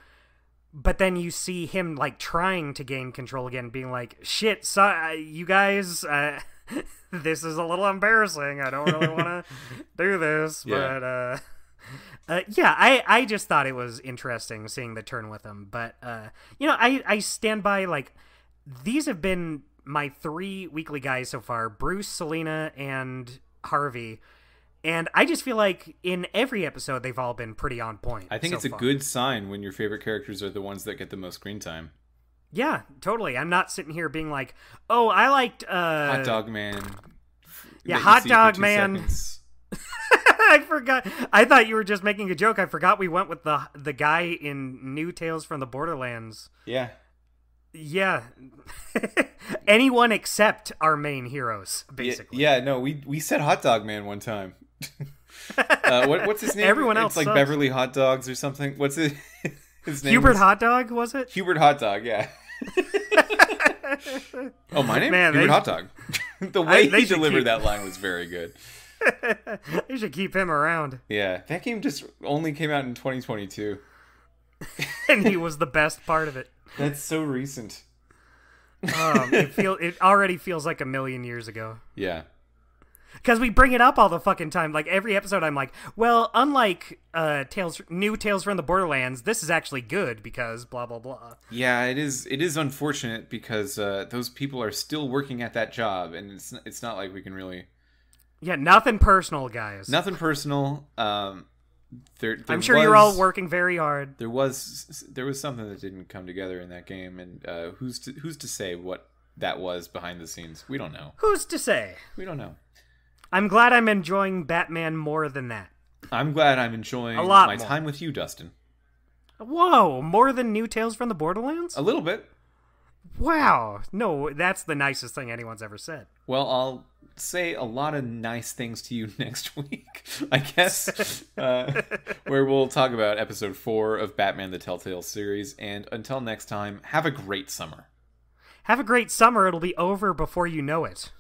S2: but then you see him like trying to gain control again, being like, "Shit, so, you guys, this is a little embarrassing. I don't really want to do this,"
S1: Yeah.
S2: but yeah, I just thought it was interesting seeing the turn with him. But you know, I stand by, like, these have been my 3 weekly guys so far: Bruce, Selena, and Harvey. And I just feel like in every episode they've all been pretty on point.
S1: I think it's a good sign when your favorite characters are the ones that get the most screen time.
S2: Yeah, totally. I'm not sitting here being like, "Oh, I liked
S1: Hot Dog Man."
S2: Yeah, Hot Dog Man. I forgot. I thought you were just making a joke. I forgot we went with the guy in New Tales from the Borderlands.
S1: Yeah.
S2: Yeah. Anyone except our main heroes, basically.
S1: Yeah, no, we said Hot Dog Man one time. What's his name?
S2: Everyone else
S1: it's like
S2: sucks.
S1: Beverly Hot Dogs or something. What's his name?
S2: Hubert Hot Dog, was it?
S1: Hubert Hot Dog, yeah. Oh, my name?
S2: Man,
S1: Hubert Hot Dog. The way he delivered that line was very good.
S2: They should keep him around.
S1: Yeah, that game just only came out in 2022.
S2: And he was the best part of it.
S1: That's so recent.
S2: It already feels like a million years ago.
S1: Yeah.
S2: Because we bring it up all the fucking time. Like, every episode I'm like, well, unlike New Tales from the Borderlands, this is actually good because blah, blah, blah.
S1: Yeah, it is unfortunate because those people are still working at that job, and it's not like we can really...
S2: Yeah, nothing personal, guys.
S1: Nothing personal. I'm
S2: sure you're all working very hard.
S1: There was something that didn't come together in that game, and who's to say what that was behind the scenes? We don't know.
S2: Who's to say?
S1: We don't know.
S2: I'm glad I'm enjoying Batman more than that.
S1: I'm glad I'm enjoying
S2: a lot
S1: my
S2: more.
S1: time with you, Dustin.
S2: Whoa, more than New Tales from the Borderlands?
S1: A little bit.
S2: Wow. No, that's the nicest thing anyone's ever said.
S1: Well, I'll say a lot of nice things to you next week, I guess, where we'll talk about episode 4 of Batman the Telltale series. And until next time, have a great summer.
S2: Have a great summer. It'll be over before you know it.